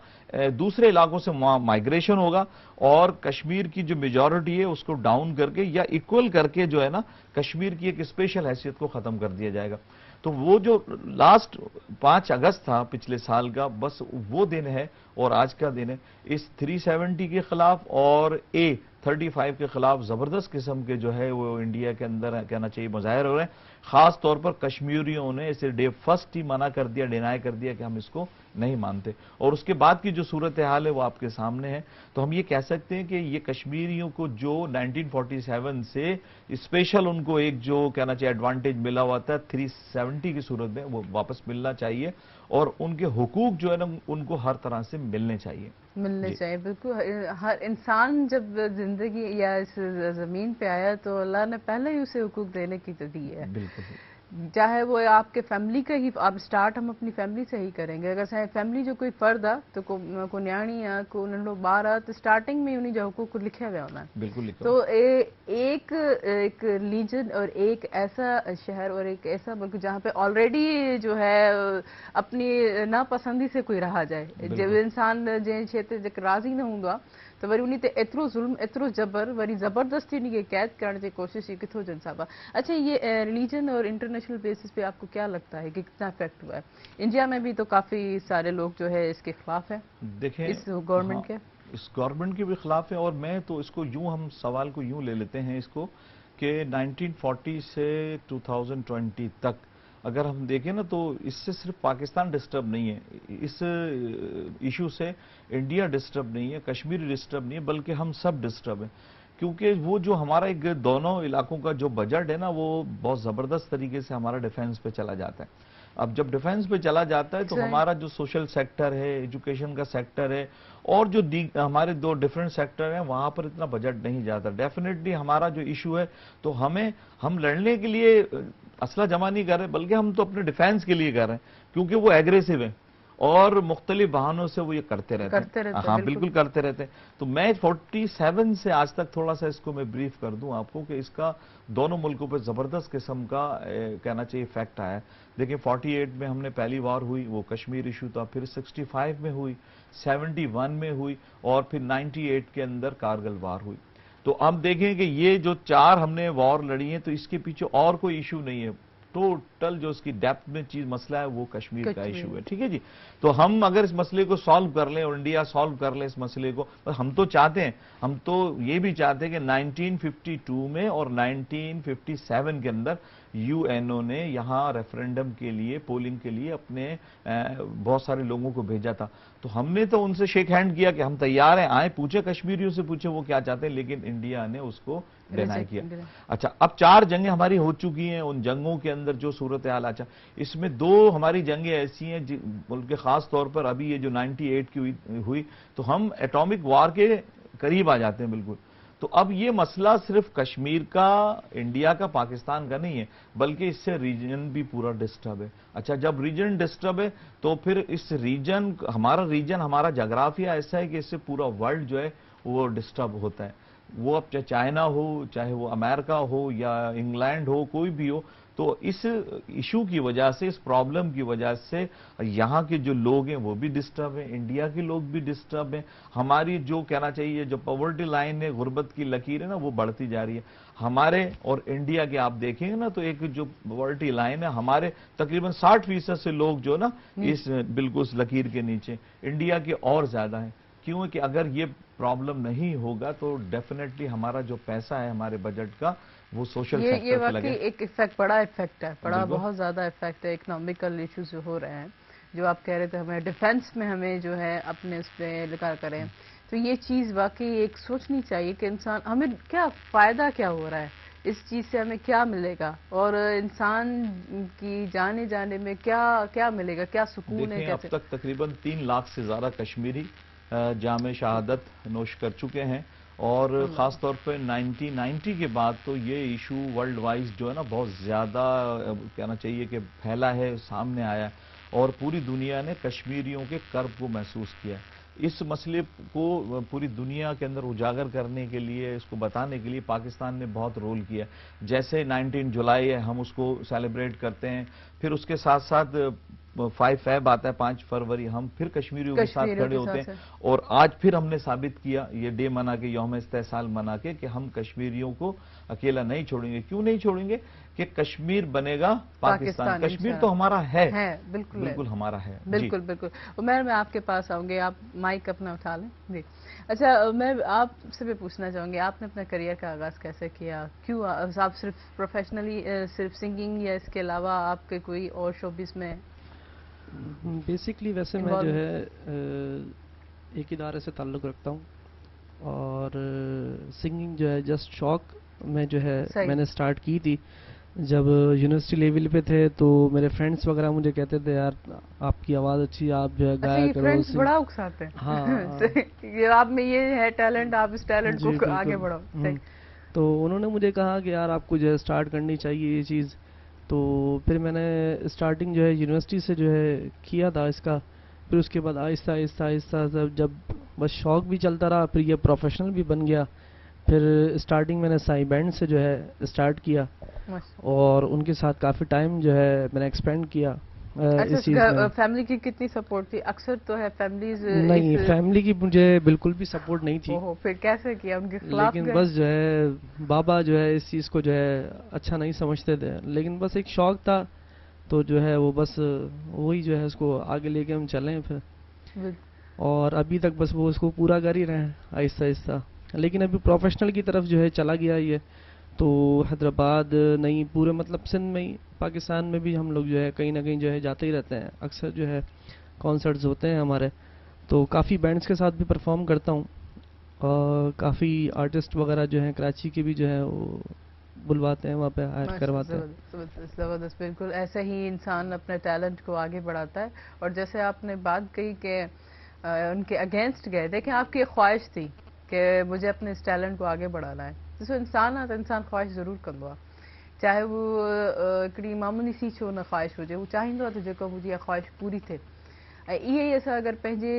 दूसरे इलाकों से माइग्रेशन होगा, और कश्मीर की जो मेजॉरिटी है उसको डाउन करके या इक्वल करके जो है ना कश्मीर की एक स्पेशल हैसियत को ख़त्म कर दिया जाएगा। तो वो जो लास्ट 5 अगस्त था पिछले साल का, बस वो दिन है और आज का दिन है। इस 370 के खिलाफ और A35 के खिलाफ जबरदस्त किस्म के जो है वो इंडिया के अंदर कहना चाहिए मुजाहिर हो रहे हैं। खास तौर पर कश्मीरियों ने इसे डे फर्स्ट ही मना कर दिया, डिनाई कर दिया कि हम इसको नहीं मानते, और उसके बाद की जो सूरत हाल है वो आपके सामने है। तो हम ये कह सकते हैं कि ये कश्मीरियों को जो 1947 से स्पेशल उनको एक जो कहना चाहिए एडवांटेज मिला हुआ था 370 की सूरत में, वो वापस मिलना चाहिए, और उनके हुकूक जो है ना उनको हर तरह से मिलने चाहिए। बिल्कुल। हर इंसान जब जिंदगी या इस जमीन पे आया तो अल्लाह ने पहले ही उसे हुकूक देने की तो दी है। बिल्कुल, चाहे वो आपके फैमिली का ही, आप स्टार्ट हम अपनी फैमिली से ही करेंगे। अगर चाहे फैमिली जो कोई फर्द आ तो को न्याणी आ को नंढो ॿार आ तो स्टार्टिंग में उन्हीं जो हुकूक लिखे हुआ होना है। बिल्कुल लिखा। तो एक रिलीजन और एक ऐसा शहर और एक ऐसा मुल्क जहाँ पे ऑलरेडी जो है अपनी नापसंदी से कोई रहा जाए, जब इंसान जैं क्षेत्र राज़ी न हूंदो तो वरी उन्हीं ते एतिरो ज़ुल्म एतिरो जबर वरी ज़बरदस्ती उन्हीं खे कैद करण जी कोशिश किथों जन साहब। अच्छा, ये रिलीजन और इंटरनेशनल बेसिस पे आपको क्या लगता है कि कितना इफेक्ट हुआ है? इंडिया में भी तो काफी सारे लोग जो है इसके खिलाफ है, देखें इस गवर्नमेंट के, इस गवर्नमेंट के भी खिलाफ है। और मैं तो इसको यूं, हम सवाल को यूं ले लेते हैं इसको कि 1940 से 2020 तक अगर हम देखें ना तो इससे सिर्फ पाकिस्तान डिस्टर्ब नहीं है, इस इशू से इंडिया डिस्टर्ब नहीं है, कश्मीर डिस्टर्ब नहीं है, बल्कि हम सब डिस्टर्ब हैं। क्योंकि वो जो हमारा एक दोनों इलाकों का जो बजट है ना वो बहुत ज़बरदस्त तरीके से हमारा डिफेंस पे चला जाता है। अब जब डिफेंस पे चला जाता है तो हमारा जो सोशल सेक्टर है, एजुकेशन का सेक्टर है, और जो हमारे दो डिफरेंट सेक्टर हैं वहां पर इतना बजट नहीं जाता। डेफिनेटली हमारा जो इशू है तो हम लड़ने के लिए असला जमा नहीं कर रहे, बल्कि हम तो अपने डिफेंस के लिए कर रहे हैं, क्योंकि वो एग्रेसिव है और मुख्तलिफ बहानों से वो ये करते रहते हैं। हाँ बिल्कुल करते रहते हैं। तो मैं 47 से आज तक थोड़ा सा इसको मैं ब्रीफ कर दूं आपको कि इसका दोनों मुल्कों पर जबरदस्त किस्म का कहना चाहिए इफेक्ट आया है। देखिए 48 में हमने पहली वार हुई, वो कश्मीर इशू था, फिर 65 में हुई, 71 में हुई, और फिर 98 के अंदर कारगिल वार हुई। तो अब देखें कि ये जो 4 हमने वॉर लड़ी है तो इसके पीछे और कोई इशू नहीं है, टोटल जो उसकी डेप्थ में चीज मसला है वो कश्मीर का इशू है। ठीक है जी। तो हम अगर इस मसले को सॉल्व कर लें और इंडिया सॉल्व कर ले इस मसले को, हम तो चाहते हैं, हम तो ये भी चाहते हैं कि 1952 में और 1957 के अंदर यूएनओ ने यहाँ रेफरेंडम के लिए, पोलिंग के लिए अपने बहुत सारे लोगों को भेजा था। तो हमने तो उनसे शेक हैंड किया कि हम तैयार हैं, आए, पूछे कश्मीरियों से, पूछे वो क्या चाहते हैं, लेकिन इंडिया ने उसको डिनाई किया। अच्छा, अब 4 जंगें हमारी हो चुकी हैं, उन जंगों के अंदर जो सूरत हाल, अच्छा इसमें 2 हमारी जंगें ऐसी हैं बल्कि खास तौर पर अभी ये जो 98 की हुई तो हम एटॉमिक वार के करीब आ जाते हैं बिल्कुल। तो अब ये मसला सिर्फ कश्मीर का, इंडिया का, पाकिस्तान का नहीं है, बल्कि इससे रीजन भी पूरा डिस्टर्ब है। अच्छा, जब रीजन डिस्टर्ब है तो फिर इस रीजन, हमारा जोग्राफिया ऐसा है कि इससे पूरा वर्ल्ड जो है वो डिस्टर्ब होता है। वो अब चाहे चाइना हो, चाहे वो अमेरिका हो या इंग्लैंड हो, कोई भी हो, तो इस इशू की वजह से, इस प्रॉब्लम की वजह से यहाँ के जो लोग हैं वो भी डिस्टर्ब हैं, इंडिया के लोग भी डिस्टर्ब हैं। हमारी जो कहना चाहिए जो पॉवर्टी लाइन है, गुर्बत की लकीर है ना, वो बढ़ती जा रही है। हमारे और इंडिया के आप देखेंगे ना तो एक जो पॉवर्टी लाइन है, हमारे तकरीबन 60% से लोग जो ना इस बिल्कुल उस लकीर के नीचे, इंडिया के और ज्यादा है। क्यों? कि अगर ये प्रॉब्लम नहीं होगा तो डेफिनेटली हमारा जो पैसा है हमारे बजट का वो सोशल सेक्टर पे लगे। ये एक इफेक्ट, बड़ा इफेक्ट है, बड़ा बहुत ज्यादा इफेक्ट है। इकोनॉमिकल इश्यूज जो हो रहे हैं, जो आप कह रहे थे हमें डिफेंस में हमें जो है अपने उस पर लगा करें, तो ये चीज वाकई एक सोचनी चाहिए कि इंसान, हमें क्या फायदा क्या हो रहा है इस चीज से, हमें क्या मिलेगा और इंसान की जाने में क्या मिलेगा, क्या सुकून है। अब तक तकरीबन 3 लाख से ज्यादा कश्मीरी जामे शहादत नोश कर चुके हैं, और ख़ास तौर पे 1990 के बाद तो ये इशू वर्ल्ड वाइज जो है ना बहुत ज़्यादा कहना चाहिए कि फैला है, सामने आया। اور پوری دنیا نے کشمیریوں کے کرب کو محسوس کیا ہے۔ اس مسئلے کو پوری دنیا کے اندر اجاگر کرنے کے لیے، اس کو بتانے کے لیے پاکستان نے بہت رول کیا۔ جیسے 19 جولائی ہے، ہم اس کو سیلیبریٹ کرتے ہیں، پھر اس کے ساتھ ساتھ 5 فیب آتا ہے، 5 فروری، ہم پھر کشمیریوں کے ساتھ کھڑے ہوتے ہیں، اور آج پھر ہم نے ثابت کیا یہ ڈے منا کے، یوم استحصال منا کے، کہ ہم کشمیریوں کو اکیلا نہیں چھوڑیں گے۔ کیوں نہیں چھوڑیں گے؟ کہ کشمیر بنے گا پاکستان۔ کشمیر تو ہمارا ہے، بالکل ہمارا ہے۔ بالکل بالکل۔ عمیر، میں آپ کے پاس آؤں گی، آپ مائک اپنا اٹھا لیں جی۔ اچھا، میں آپ سے بھی پوچھنا چاہوں گی، آپ نے اپنا کریئر کا آغاز کیسے کیا؟ کیوں آپ صرف پروفیشنلی صرف سنگنگ، یا اس کے علاوہ آپ کے کوئی اور شوبز میں؟ بیسکلی ویسے میں جو ہے ایک ادارے سے تعلق رکھتا ہوں، اور سنگنگ جو ہے جسٹ شوق میں جو ہے میں نے سٹارٹ کی تھی جب یونیورسٹی لیول پہ تھے، تو میرے فرینڈس وغیرہ مجھے کہتے تھے یار آپ کی آواز اچھی ہے، آپ جو ہے گایا کرو۔ فرینڈس بڑا اکساتے ہیں، ہاں، آپ میں یہ ہے ٹیلنٹ، آپ اس ٹیلنٹ کو آگے بڑھو۔ تو انہوں نے مجھے کہا کہ یار آپ کو جو ہے اسٹارٹ کرنی چاہیے یہ چیز، تو پھر میں نے اسٹارٹنگ جو ہے یونیورسٹی سے جو ہے کیا تھا اس کا، پھر اس کے بعد آہستہ آہستہ آہستہ جب بس شوق بھی چلتا رہا، پھر یہ پروفیشنل بھی بن گیا۔ پھر اسٹارٹنگ میں نے سائی بینڈ سے جو ہے اسٹارٹ کیا، اور ان کے ساتھ کافی ٹائم جو ہے میں نے ایکسپینڈ کیا اس چیز میں۔ فیملی کی کتنی سپورٹ تھی؟ اکثر تو ہے فیملیز نہیں، فیملی کی مجھے بالکل بھی سپورٹ نہیں تھی۔ پھر کیسے کیا؟ ان کے خلاف؟ لیکن بس جو ہے بابا جو ہے اس چیز کو جو ہے اچھا نہیں سمجھتے تھے، لیکن بس ایک شوق تھا، تو جو ہے وہ بس وہی جو ہے اس کو آگے لے کے ہم چلیں پھر، اور ابھی تک بس وہ اس کو پورا کر ہی رہے ہیں آہستہ آہستہ۔ لیکن ابھی پروفیشنل کی طرف جو ہے چلا گیا یہ، تو حیدرآباد نہیں، پورے مطلب سندھ میں ہی، پاکستان میں بھی ہم لوگ جو ہے کہیں نہ کہیں جو ہے جاتے ہی رہتے ہیں، اکثر جو ہے کانسرٹس ہوتے ہیں ہمارے، تو کافی بینڈس کے ساتھ بھی پرفارم کرتا ہوں، اور کافی آرٹسٹ وغیرہ جو ہیں کراچی کے بھی جو ہے وہ بلواتے ہیں، وہاں پہ ہائر کرواتے ہیں۔ زبردست، بالکل ایسے ہی انسان اپنے ٹیلنٹ کو آگے بڑھاتا ہے۔ اور جیسے آپ نے بات کہی کہ ان کے اگینسٹ گئے، دیکھیں آپ کی ایک خواہش تھی کہ مجھے اپنے اس ٹیلنٹ کو آگے بڑھانا ہے، جس انسان آتا انسان خواہش ضرور کندو، چاہے وہ کڑی معمولی سی چھو نہ خواہش ہوجے، وہ چاہیندو تو جو مجھے یہ خواہش پوری تھے۔ یہ ایسا اگر پہنجے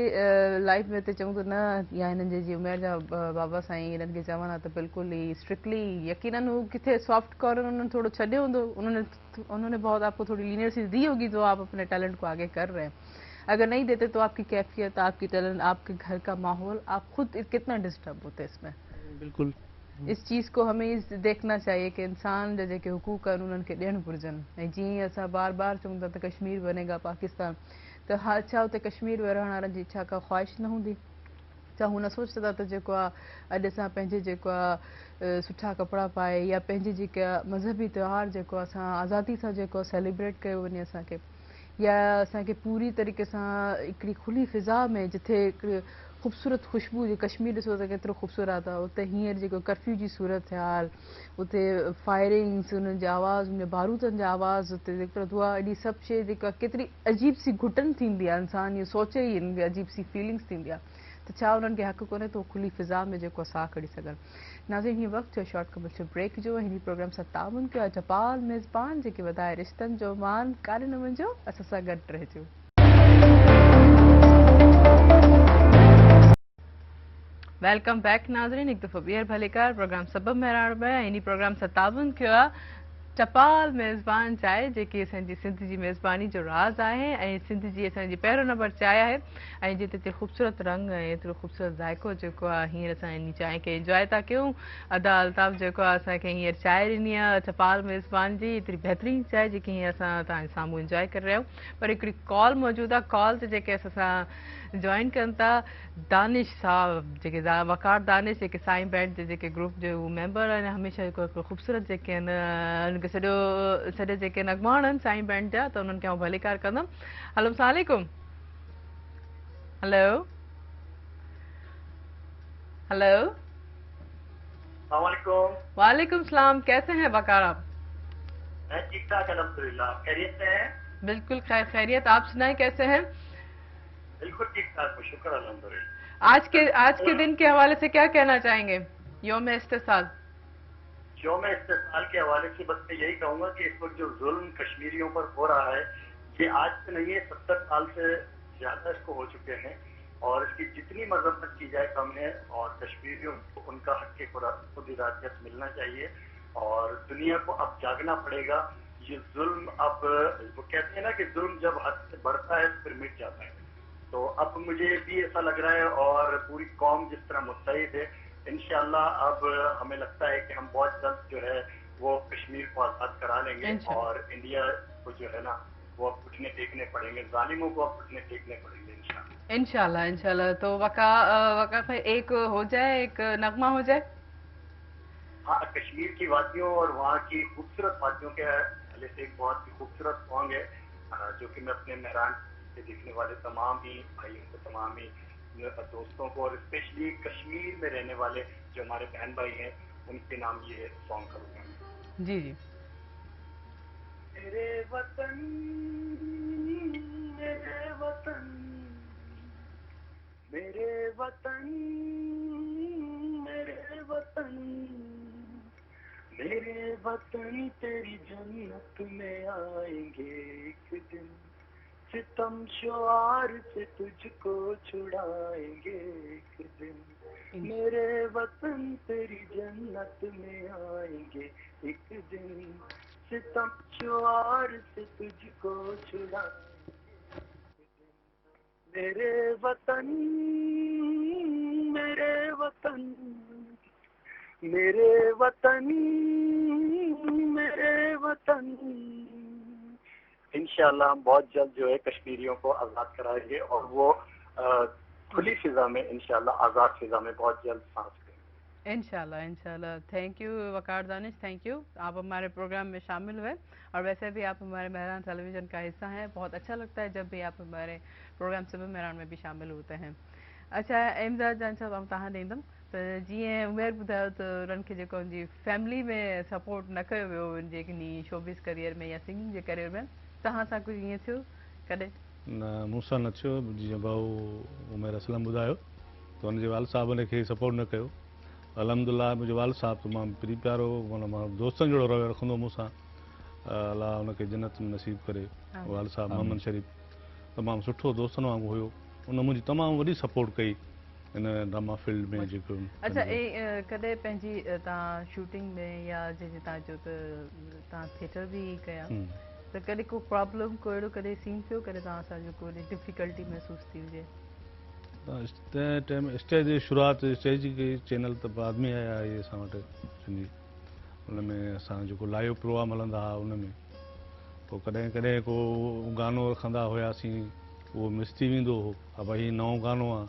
لائف میں تے چاہوں تو نہ، یا انہوں جی عمیر جا بابا سائیں انہوں کے چوانا تو بالکل ہی اسٹرکٹلی یقیناً وہ کتنے سافٹ کارنر انہوں نے تھوڑا چھڈے ہوندو، انہوں نے بہت آپ کو تھوڑی لینئرسی دی ہوگی جو آپ اپنے ٹیلنٹ کو آگے کر رہے ہیں۔ اگر نہیں دیتے تو آپ کی کیفیت، آپ کی ٹیلنٹ، آپ کے گھر کا ماحول، آپ خود کتنا ڈسٹرب ہوتے اس میں۔ بالکل اس چیز کو ہمیں دیکھنا چاہیے کہ انسان جے کے حقوق ہیں انہوں کے ڈین پرجن، جی ایسا بار بار چاہتا تو کشمیر بنے گا پاکستان، تو اچھا ہوتے کشمیر میں رہن والن جی اچھا کا خواہش نہ ہوندی، چاہے ہوں نہ سوچتا تو جو اج اساں پنجے جو سٹھا کپڑا پائے، یا پنجے جی مذہبی تہوار جو آزادی سے جو سیلیبریٹ کیو ونے اساں کے، یا اساں کے پوری طریقے سے ایکڑی کھلی فضا میں جتھے خوبصورت خوشبو جو کشمیر ڈسو تو کترو خوبصورت ہے، اتنے ہیر جو کرفیو جی صورت حال، اتنے فائرنگس، ان جی آواز، ان بارودن جی آواز، اتنے دعا ایڈی سب شے کتری عجیب سی گھٹن تھیندی ہے، انسان یہ سوچے ہی ان عجیب سی فیلنگس تھیندی ہے، تو چھا انہوں کے حق کونے تو کھلی فضا میں جو ساہ کھڑی سکن۔ ناظرین، یہ وقت جو شارٹ کمرشل بریک جو ہے ہنی پروگرام سے تعاون کیا جپال میزبان جے کے ودائے رشتن جو مان کارنامن جو اساسا گڈ رہ جو۔ ویلکم بیک ناظرین، ایک دفعہ بیر بھلے کار پروگرام سبب مہراڑ میں انہی پروگرام سے تعاون کیا چپال میزبان چائے جے کی اسان جی سندھ جی میزبانی جو راز آئے ہیں، سندھ جی اسان جی پہرو نمبر چائے ہے، جی تے خوبصورت رنگ ہے، اتنا خوبصورت ذائقو جو ہیر اسان چائے کے انجوائے تا کیوں، ادا الطاف جو اسان کے ہیر چائے ڈنی ہے چپال میزبان جی، اتنی بہترین چائے جی ہیر اسان تا سامو انجوائے کر رہے ہو، پر ایک کال موجود ہے، کال تے جے کے اسان جوائن کرتا دانش صاحب جے وقار دانش جے سائیں بینڈ جے گروپ جو ممبر ہیں، ہمیشہ خوبصورت جے ان کے سڈے جے نغمان سائیں بینڈ جا، تو انہوں کے بھلے کار کندم۔ ہلو، السلام علیکم۔ ہلو ہلو، السلام علیکم۔ وعلیکم السلام، کیسے ہیں وقار آپ؟ میں ٹھیک ٹھاک الحمدللہ، خیریت سے ہیں؟ بالکل خیریت، آپ سنائیں کیسے ہیں؟ بالکل ٹھیک ٹھاک ہوں، شکر الحمدللہ۔ آج کے دن کے حوالے سے کیا کہنا چاہیں گے؟ یوم استحصال۔ یوم استحصال کے حوالے سے بس میں یہی کہوں گا کہ اس وقت جو ظلم کشمیریوں پر ہو رہا ہے، ये आज से नहीं है, 70 साल से ज्यादा इसको हो चुके हैं, और इसकी जितनी मजम्मत की जाए कम है, और कश्मीरियों को उनका हक खुद इरादियत मिलना चाहिए, और दुनिया को अब जागना पड़ेगा। ये जुल्म अब, वो कहते हैं ना कि जुल्म जब हद से बढ़ता है फिर मिट जाता है, तो अब मुझे भी ऐसा लग रहा है, और पूरी कौम जिस तरह मुत्तहिद है, इंशाअल्लाह अब हमें लगता है कि हम बहुत जल्द जो है वो कश्मीर को आज़ाद करा लेंगे, और इंडिया को जो है ना वो अब घुटने टेकने पड़ेंगे, जालिमों को अब घुटने टेकने पड़ेंगे इंशाअल्लाह। इंशाल्लाह इंशाल्लाह। तो वका भाई एक हो जाए, एक नगमा हो जाए। हाँ, कश्मीर की वादियों और वहाँ की खूबसूरत वादियों के हवाले से एक बहुत ही खूबसूरत सॉन्ग है, जो कि मैं अपने मेहरान से देखने वाले तमाम ही भाइयों को, तमाम ही दोस्तों को, और स्पेशली कश्मीर में रहने वाले जो हमारे बहन भाई हैं उनके नाम ये सॉन्ग करूँगा। जी जी। मेरे वतन, मेरे वतन, मेरे वतन, मेरे वतन, मेरे वतन तेरी जन्नत में आएंगे एक दिन, सितम शुआर से तुझको छुड़ाएंगे एक दिन, मेरे वतन तेरी जन्नत में आएंगे एक दिन, सितम शुआर से तुझको छुड़ाएंगे एक दिन, मेरे वतन, मेरे वतन, मेरे वतन, मेरे वतन। इंशाअल्लाह हम बहुत जल्द जो है कश्मीरियों को आज़ाद कराएंगे, और वो खुली फिजा में, इंशाअल्लाह आज़ाद फिजा में बहुत जल्द सांस लेंगे। इंशाल्लाह इंशाल्लाह। Thank you Waqar Danish, thank you, आप हमारे प्रोग्राम में शामिल हुए, और वैसे भी आप हमारे मेहरान टेलीविज़न का हिस्सा हैं। बहुत अच्छा लगता है जब भी आप हमारे प्रोग्राम सुबह मेहरान में भी शामिल होते हैं। अच्छा इमदाद जान साहब, आउं तव्हां ॾींदमि त जीअं उमेर ॿुधायो त उन्हनि खे जेको उनजी फैमिली में सपोर्ट न कयो वियो उनजे शोबिस करियर में या सिंगिंग जे करियर में, तव्हां सां कुझु ईअं थियो कॾहिं? न मूंसां न थियो, जीअं भाऊ उमेर असलम ॿुधायो त हुनजे वाल साहब हुनखे सपोर्ट न कयो। अलहमदिल्ला मुंहिंजो वाल साहब तमामु प्री प्यारो, मां दोस्तनि जहिड़ो रवैयो रखंदो मूंसां, अलाह हुनखे जन्नत में नसीब करे। वाल साहब मोहम्मद शरीफ़ तमामु सुठो दोस्तनि वांगुरु हुयो, उन मुंहिंजी तमामु वॾी सपोर्ट कई इन ड्रामा फील्ड में जेको। अच्छा कॾहिं पंहिंजी तव्हां शूटिंग में या जंहिंजे तव्हां चयो त तव्हां थिएटर बि कया, त कॾहिं को प्रॉब्लम, को अहिड़ो कॾहिं सीन थियो कॾहिं तव्हां सां जो को डिफिकल्टी महसूस थी हुजे? तंहिं टाइम स्टेज जी शुरूआति, स्टेज जी चैनल त बाद में आया इहे असां वटि सिंधी, उन में असां जेको लाइव प्रोग्राम हलंदा हुआ उन में, पोइ कॾहिं कॾहिं को गानो रखंदा हुआसीं, उहो मिस थी वेंदो हो, हा भाई हीउ नओं गानो आहे,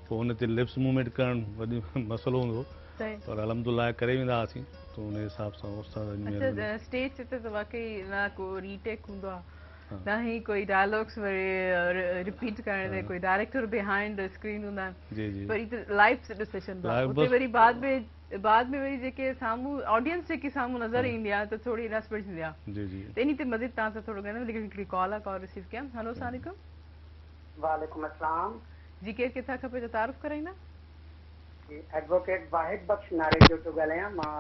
पोइ हुन ते लिप्स मूवमेंट करणु वॾी मसइलो हूंदो हो, पर अलहमदिल्ला करे वेंदा हुआसीं, त उन हिसाब सां अच्छा स्टेज ते त वाकई न को रीटेक हूंदो आहे, ना ही कोई डायलॉग्स रिपीट करण ते कोई डायरेक्टर बिहाइंड द स्क्रीन हूंदा आहिनि, वरी त लाइव ॾिसे छॾींदा, उते वरी बाद में वरी जेके साम्हूं ऑडियंस जेकी साम्हूं नज़र ईंदी आहे त थोरी रस पइजी थींदी आहे। त इन ते मज़ीद तव्हां सां थोरो ॻाल्हायूं, लेकिन हिकिड़ी कॉल आहे, कॉल रिसीव कयां। हेलो अस्सलाम वालेकुम। वालेकुम अस्सलाम जी, केरु किथां खपे त तारुफ़ कराईंदा? एडवोकेट वाहिद बख्श नाले जो थो ॻाल्हायां, मां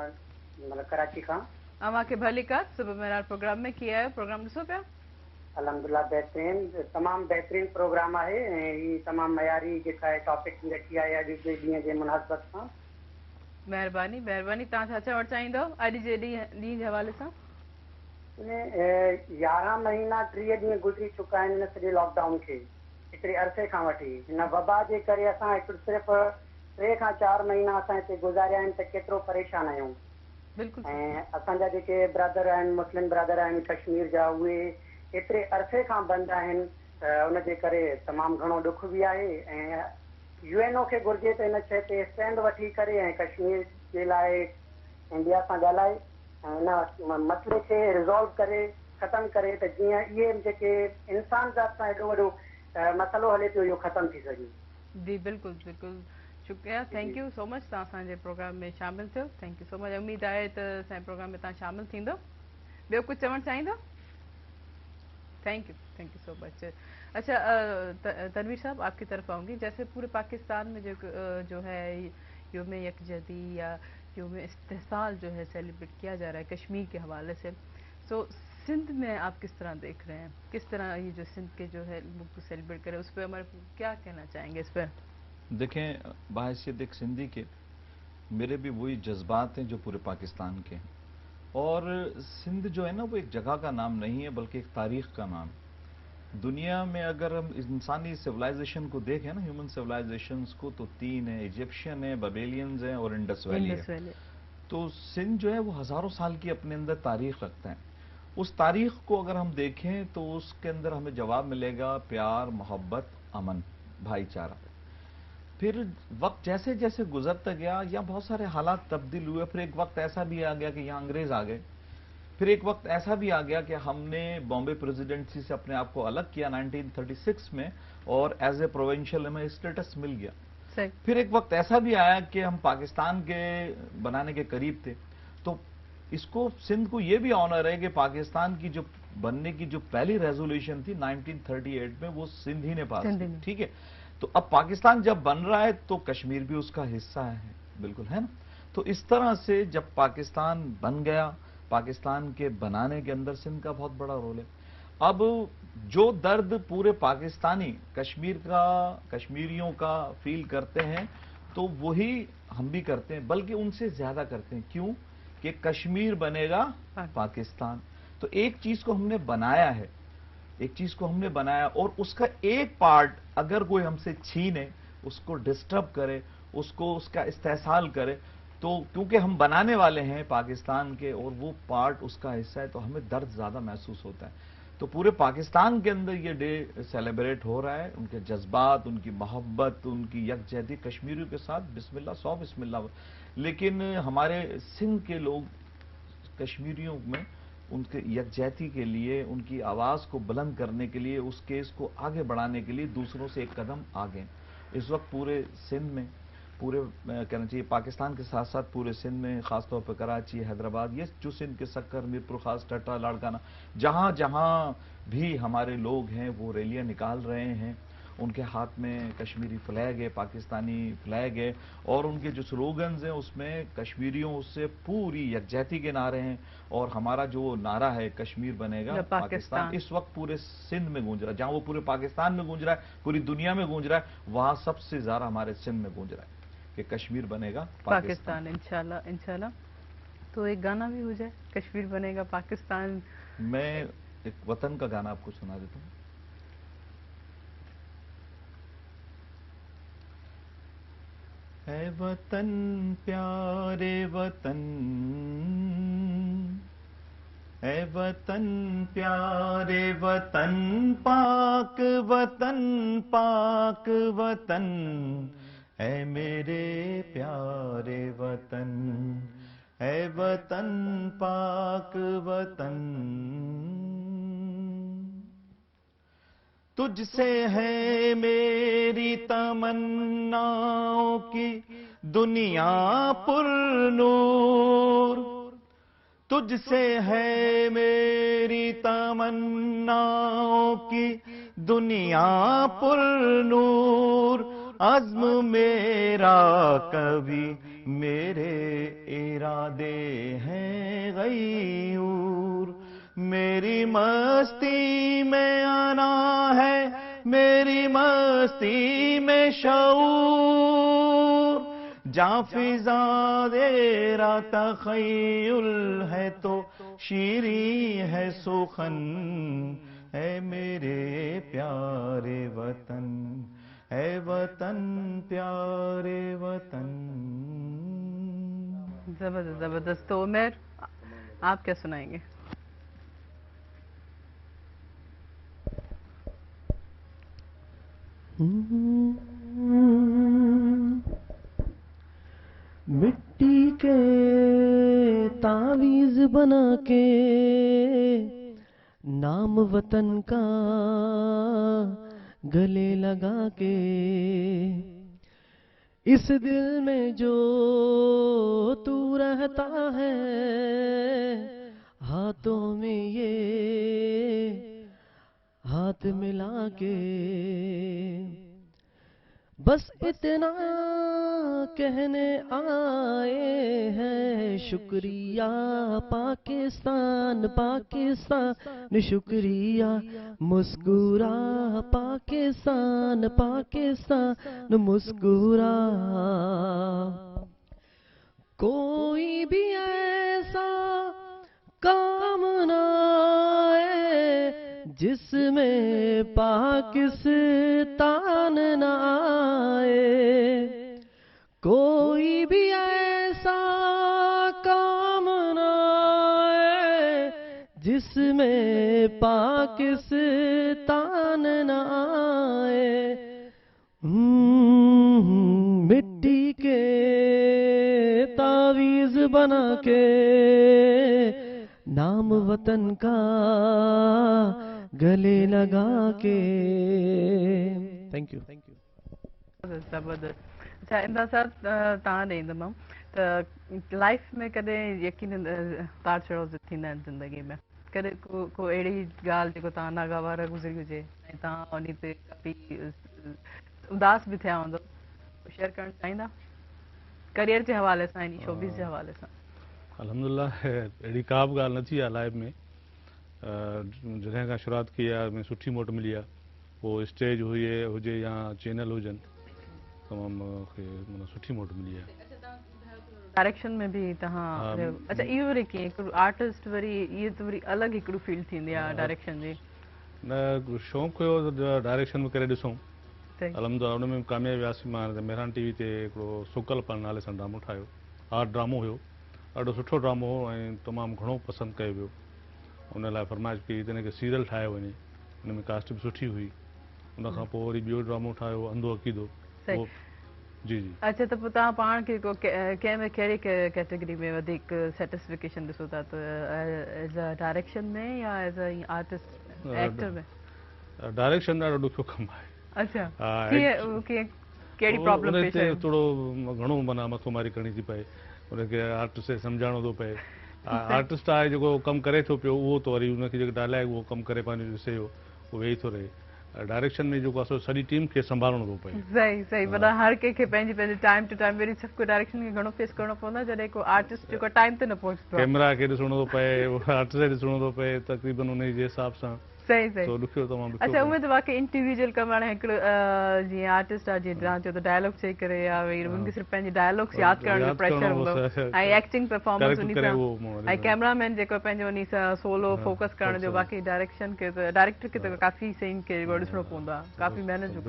मतलब कराची खां। अव्हांखे भली का सुबह मेरा प्रोग्राम में कीअं आहियो, प्रोग्राम ॾिसो पिया? अल्हम्दुलिल्लाह बहितरीन, तमामु बहितरीन प्रोग्राम आहे, ऐं ही तमामु मयारी जेका आहे टॉपिक रखी आहे अॼु जे ॾींहं जे मुनासिबत सां। महिरबानी महिरबानी। तव्हां छा चवणु चाहींदव अॼु जे ॾींहं जे हवाले सां? 11 महीना 30 ॾींहं गुज़री चुका आहिनि हिन सॼे लॉकडाउन खे, हिकिड़े अरसे खां वठी। हिन वबा जे करे असां हिकु सिर्फ़ु 3 खां 4 महीना असां हिते गुज़ारिया आहिनि, त केतिरो परेशान आहियूं। ऐं असांजा जेके ब्रदर आहिनि, मुस्लिम ब्रदर आहिनि कश्मीर जा, उहे एतिरे अरसे खां बंदि आहिनि, त उनजे करे तमामु घणो ॾुख बि आहे। ऐं UN खे घुरिजे त हिन शइ ते स्टैंड वठी करे ऐं कश्मीर जे लाइ इंडिया सां ॻाल्हाए ऐं हिन मसइले खे रिज़ॉल्व करे ख़तमु करे, त जीअं इहे जेके इंसान ज़ात सां एॾो वॾो मसइलो हले पियो, इहो ख़तमु थी सघे। जी बिल्कुलु बिल्कुलु, शुक्रिया, थैंक यू सो मच, तव्हां असांजे प्रोग्राम में शामिल थियो, थैंक यू सो मच। उम्मीद आहे त असांजे प्रोग्राम में तव्हां शामिल थींदो। ॿियो कुझु चवणु चाहींदो? Thank you so much. अच्छा तनवीर साहब, आपकी तरफ आऊँगी। जैसे पूरे पाकिस्तान में जो है यौम यकजहती या यौम इस्तिहसाल जो है सेलिब्रेट किया जा रहा है कश्मीर के हवाले से, तो سندھ میں آپ کس طرح دیکھ رہے ہیں؟ کس طرح یہ جو سندھ کے جو ہے لوگ سیلیبریٹ کرے، اس پہ ہمارے کیا کہنا چاہیں گے اس پہ؟ دیکھیں بحیثیت ایک سندھی کے میرے بھی وہی جذبات ہیں جو پورے پاکستان کے ہیں، اور سندھ جو ہے نا وہ ایک جگہ کا نام نہیں ہے بلکہ ایک تاریخ کا نام ہے۔ دنیا میں اگر ہم انسانی سیولائزیشن کو دیکھیں نا، ہیومن سیولائزیشنز کو، تو 3 ہیں، ایجپشین ہیں، بابیلینز ہیں اور انڈس ویلی ہے۔ تو سندھ جو ہے وہ ہزاروں سال کی اپنے اندر تاریخ رکھتا ہے۔ اس تاریخ کو اگر ہم دیکھیں تو اس کے اندر ہمیں جواب ملے گا پیار، محبت، امن، بھائی چارہ۔ پھر وقت جیسے جیسے گزرتا گیا یا بہت سارے حالات تبدیل ہوئے، پھر ایک وقت ایسا بھی آ گیا کہ یہاں انگریز آ گئے، پھر ایک وقت ایسا بھی آ گیا کہ ہم نے بامبے پریزیڈنسی سے اپنے آپ کو الگ کیا 1936 میں، اور ایز اے پروونشل ہمیں اسٹیٹس مل گیا۔ پھر ایک وقت ایسا بھی آیا کہ ہم پاکستان کے بنانے کے قریب تھے، تو اس کو سندھ کو یہ بھی آنر ہے کہ پاکستان کی جو بننے کی جو پہلی ریزولوشن تھی 1938 میں وہ سندھ ہی نے پاس کی، ٹھیک ہے۔ تو اب پاکستان جب بن رہا ہے تو کشمیر بھی اس کا حصہ ہے، بالکل ہے نا۔ تو اس طرح سے جب پاکستان بن گیا، پاکستان کے بنانے کے اندر سندھ کا بہت بڑا رول ہے۔ اب جو درد پورے پاکستانی کشمیریوں کا فیل کرتے ہیں تو وہی ہم بھی کرتے ہیں، بلکہ ان سے زیادہ کرتے ہیں۔ کیوں؟ کہ کشمیر بنے گا پاکستان۔ تو ایک چیز کو ہم نے بنایا ہے، اور اس کا ایک پارٹ اگر کوئی ہم سے چھینے، اس کو ڈسٹرب کرے، اس کا استحصال کرے، تو کیونکہ ہم بنانے والے ہیں پاکستان کے اور وہ پارٹ اس کا حصہ ہے، تو ہمیں درد زیادہ محسوس ہوتا ہے۔ تو پورے پاکستان کے اندر یہ ڈے سیلیبریٹ ہو رہا ہے، ان کے جذبات، ان کی محبت، ان کی یکجہتی کشمیریوں کے ساتھ، بسم اللہ، 100 بسم اللہ۔ لیکن ہمارے سندھ کے لوگ کشمیریوں میں ان کے یکجہتی کے لیے، ان کی آواز کو بلند کرنے کے لیے، اس کیس کو آگے بڑھانے کے لیے دوسروں سے ایک قدم آگے۔ اس وقت پورے سندھ میں، پورے کہنا چاہیے پاکستان کے ساتھ ساتھ پورے سندھ میں، خاص طور پر کراچی، حیدرآباد، یہ جو سندھ کے سکر، میرپور خاص، ٹٹا، لاڑکانہ، جہاں جہاں بھی ہمارے لوگ ہیں وہ ریلیاں نکال رہے ہیں، ان کے ہاتھ میں کشمیری فلیگ ہے، پاکستانی فلیگ ہے، اور ان کے جو سلوگنز ہیں اس میں کشمیریوں سے پوری یکجہتی کے نعرے ہیں، اور ہمارا جو نعرہ ہے کشمیر بنے گا پاکستان، اس وقت پورے سندھ میں گونج رہا ہے۔ جہاں وہ پورے پاکستان میں گونج رہا ہے، پوری دنیا میں گونج رہا ہے، وہاں سب سے زیادہ ہمارے سندھ میں گونج رہا ہے کہ کشمیر بنے گا پاکستان۔ انشاءاللہ تو ایک گانا بھی ہو جائے، کشمیر بنے گا پاکستان۔ میں ایک وطن کا گانا آپ کو سنا دیتا ہوں۔ اے وطن پیارے وطن، اے وطن پیارے وطن، پاک وطن، پاک وطن، اے میرے پیارے وطن، اے وطن پاک وطن، تجھ سے ہے میری تمناؤں کی دنیا پر نور، تجھ سے ہے میری تمناؤں کی دنیا پر نور، عزم میرا کبھی میرے ارادے ہیں غیور، میری مستی میں آنا ہے، میری مستی میں شعور، جاں فضا تیرا تخیل ہے تو شیریں ہے سخن، اے میرے پیارے وطن، اے وطن پیارے وطن۔ زبردست زبردست۔ تو عمر آپ کیا سنائیں گے؟ مٹی کے تعویذ بنا کے نام وطن کا گلے لگا کے، اس دل میں جو تو رہتا ہے، ہاتھوں میں یہ ہاتھ ملا کے، بس اتنا کہنے آئے ہیں شکریہ پاکستان پاکستان شکریہ مسکرا پاکستان پاکستان مسکرا کوئی بھی ایسا کام نہ آئے جس میں پاکستان نہ آئے کوئی بھی ایسا کام نہ آئے جس میں پاکستان نہ آئے مٹی کے تعویذ بنا کے نام وطن کا گلے لگا کے تھینک یو ज़बरदस्त अच्छा इमरान साहब तव्हां ॾे ईंदमि त लाइफ में कॾहिं यकीन तार चढ़ाव थींदा आहिनि ज़िंदगी में कॾहिं को अहिड़ी ॻाल्हि जेको तव्हां नागावार गुज़री हुजे ऐं तव्हां उन ते काफ़ी उदास बि थिया हूंदो शेयर करणु चाहींदा करियर जे हवाले सां यानी शोबिस जे हवाले सां अल्हम्दुलिल्लाह अहिड़ी का बि ॻाल्हि न थी आहे लाइफ में जॾहिं खां शुरूआत कई आहे में सुठी मोट मिली आहे पोइ स्टेज हुजे या चैनल हुजनि तमामु मूंखे माना सुठी मोट मिली आहे डायरेक्शन में भी तव्हां रहियो अच्छा इहो वरी कीअं हिकिड़ो आर्टिस्ट वरी इहो त वरी अलॻि हिकिड़ो फील्ड थींदी आहे डायरेक्शन जी न शौक़ु हुयो त डायरेक्शन में करे ॾिसूं सही अल्हम्दुलिल्लाह उन में कामयाबी वियासीं मां मेहरान टीवी ते हिकिड़ो सुकलपन नाले सां ड्रामो ठाहियो आर्ट ड्रामो हुयो ॾाढो सुठो ड्रामो हो ऐं तमामु घणो पसंदि कयो वियो उन लाइ फरमाइश कई त हिनखे सीरियल ठाहियो वञे हुन में कास्ट बि सुठी हुई उन खां पोइ वरी ॿियो ड्रामो ठाहियो अंधो अक़ीदो सही जी जी अच्छा त पोइ तव्हां पाण खे कंहिं में कहिड़ी कैटेगरी में वधीक सेटिस्फिकेशन ॾिसो था त एज़ अ डायरेक्शन में या एज़ अ आर्टिस्ट एक्टर में डायरेक्शन ॾाढो ॾुखियो कमु आहे अच्छा कीअं कहिड़ी प्रॉब्लम पेश आहे थोरो घणो माना मथो मारी करणी थी पए उनखे आर्टिस्ट खे सम्झाइणो थो पए आर्टिस्ट आहे जेको कमु करे थो पियो उहो त वरी उनखे जेको डायलॉग उहो कमु करे पंहिंजो ॾिसे उहो वेही थो रहे डायरेक्शन में जेको आहे सॼी टीम खे संभालणो थो पए सही सही माना हर कंहिंखे पंहिंजी पंहिंजे टाइम टू टाइम वरी सभु को डायरेक्शन खे घणो फेस करणो पवंदो आहे जॾहिं को आर्टिस्ट जेको टाइम ते न पहुचंदो आहे कैमरा खे ॾिसणो थो पए आर्टिस्ट खे ॾिसणो थो पए तक़रीबन उन जे हिसाब सां सही सही तो ॾुखियो तमामु अच्छा उहे त वाक़ई इंडिविजुअल कमु हाणे हिकिड़ो जीअं आर्टिस्ट आहे जीअं तव्हां चओ त डायलॉग चई करे या वरी उनखे सिर्फ़ु पंहिंजे डायलॉग्स यादि करण जो प्रेशर हूंदो ऐं एक्टिंग परफॉर्मेंस उन सां ऐं कैमरामैन जेको पंहिंजो उन सां सोलो फोकस करण जो बाक़ी डायरेक्शन खे त डायरेक्टर खे त काफ़ी सीन खे ॾिसणो पवंदो आहे काफ़ी महिनत जो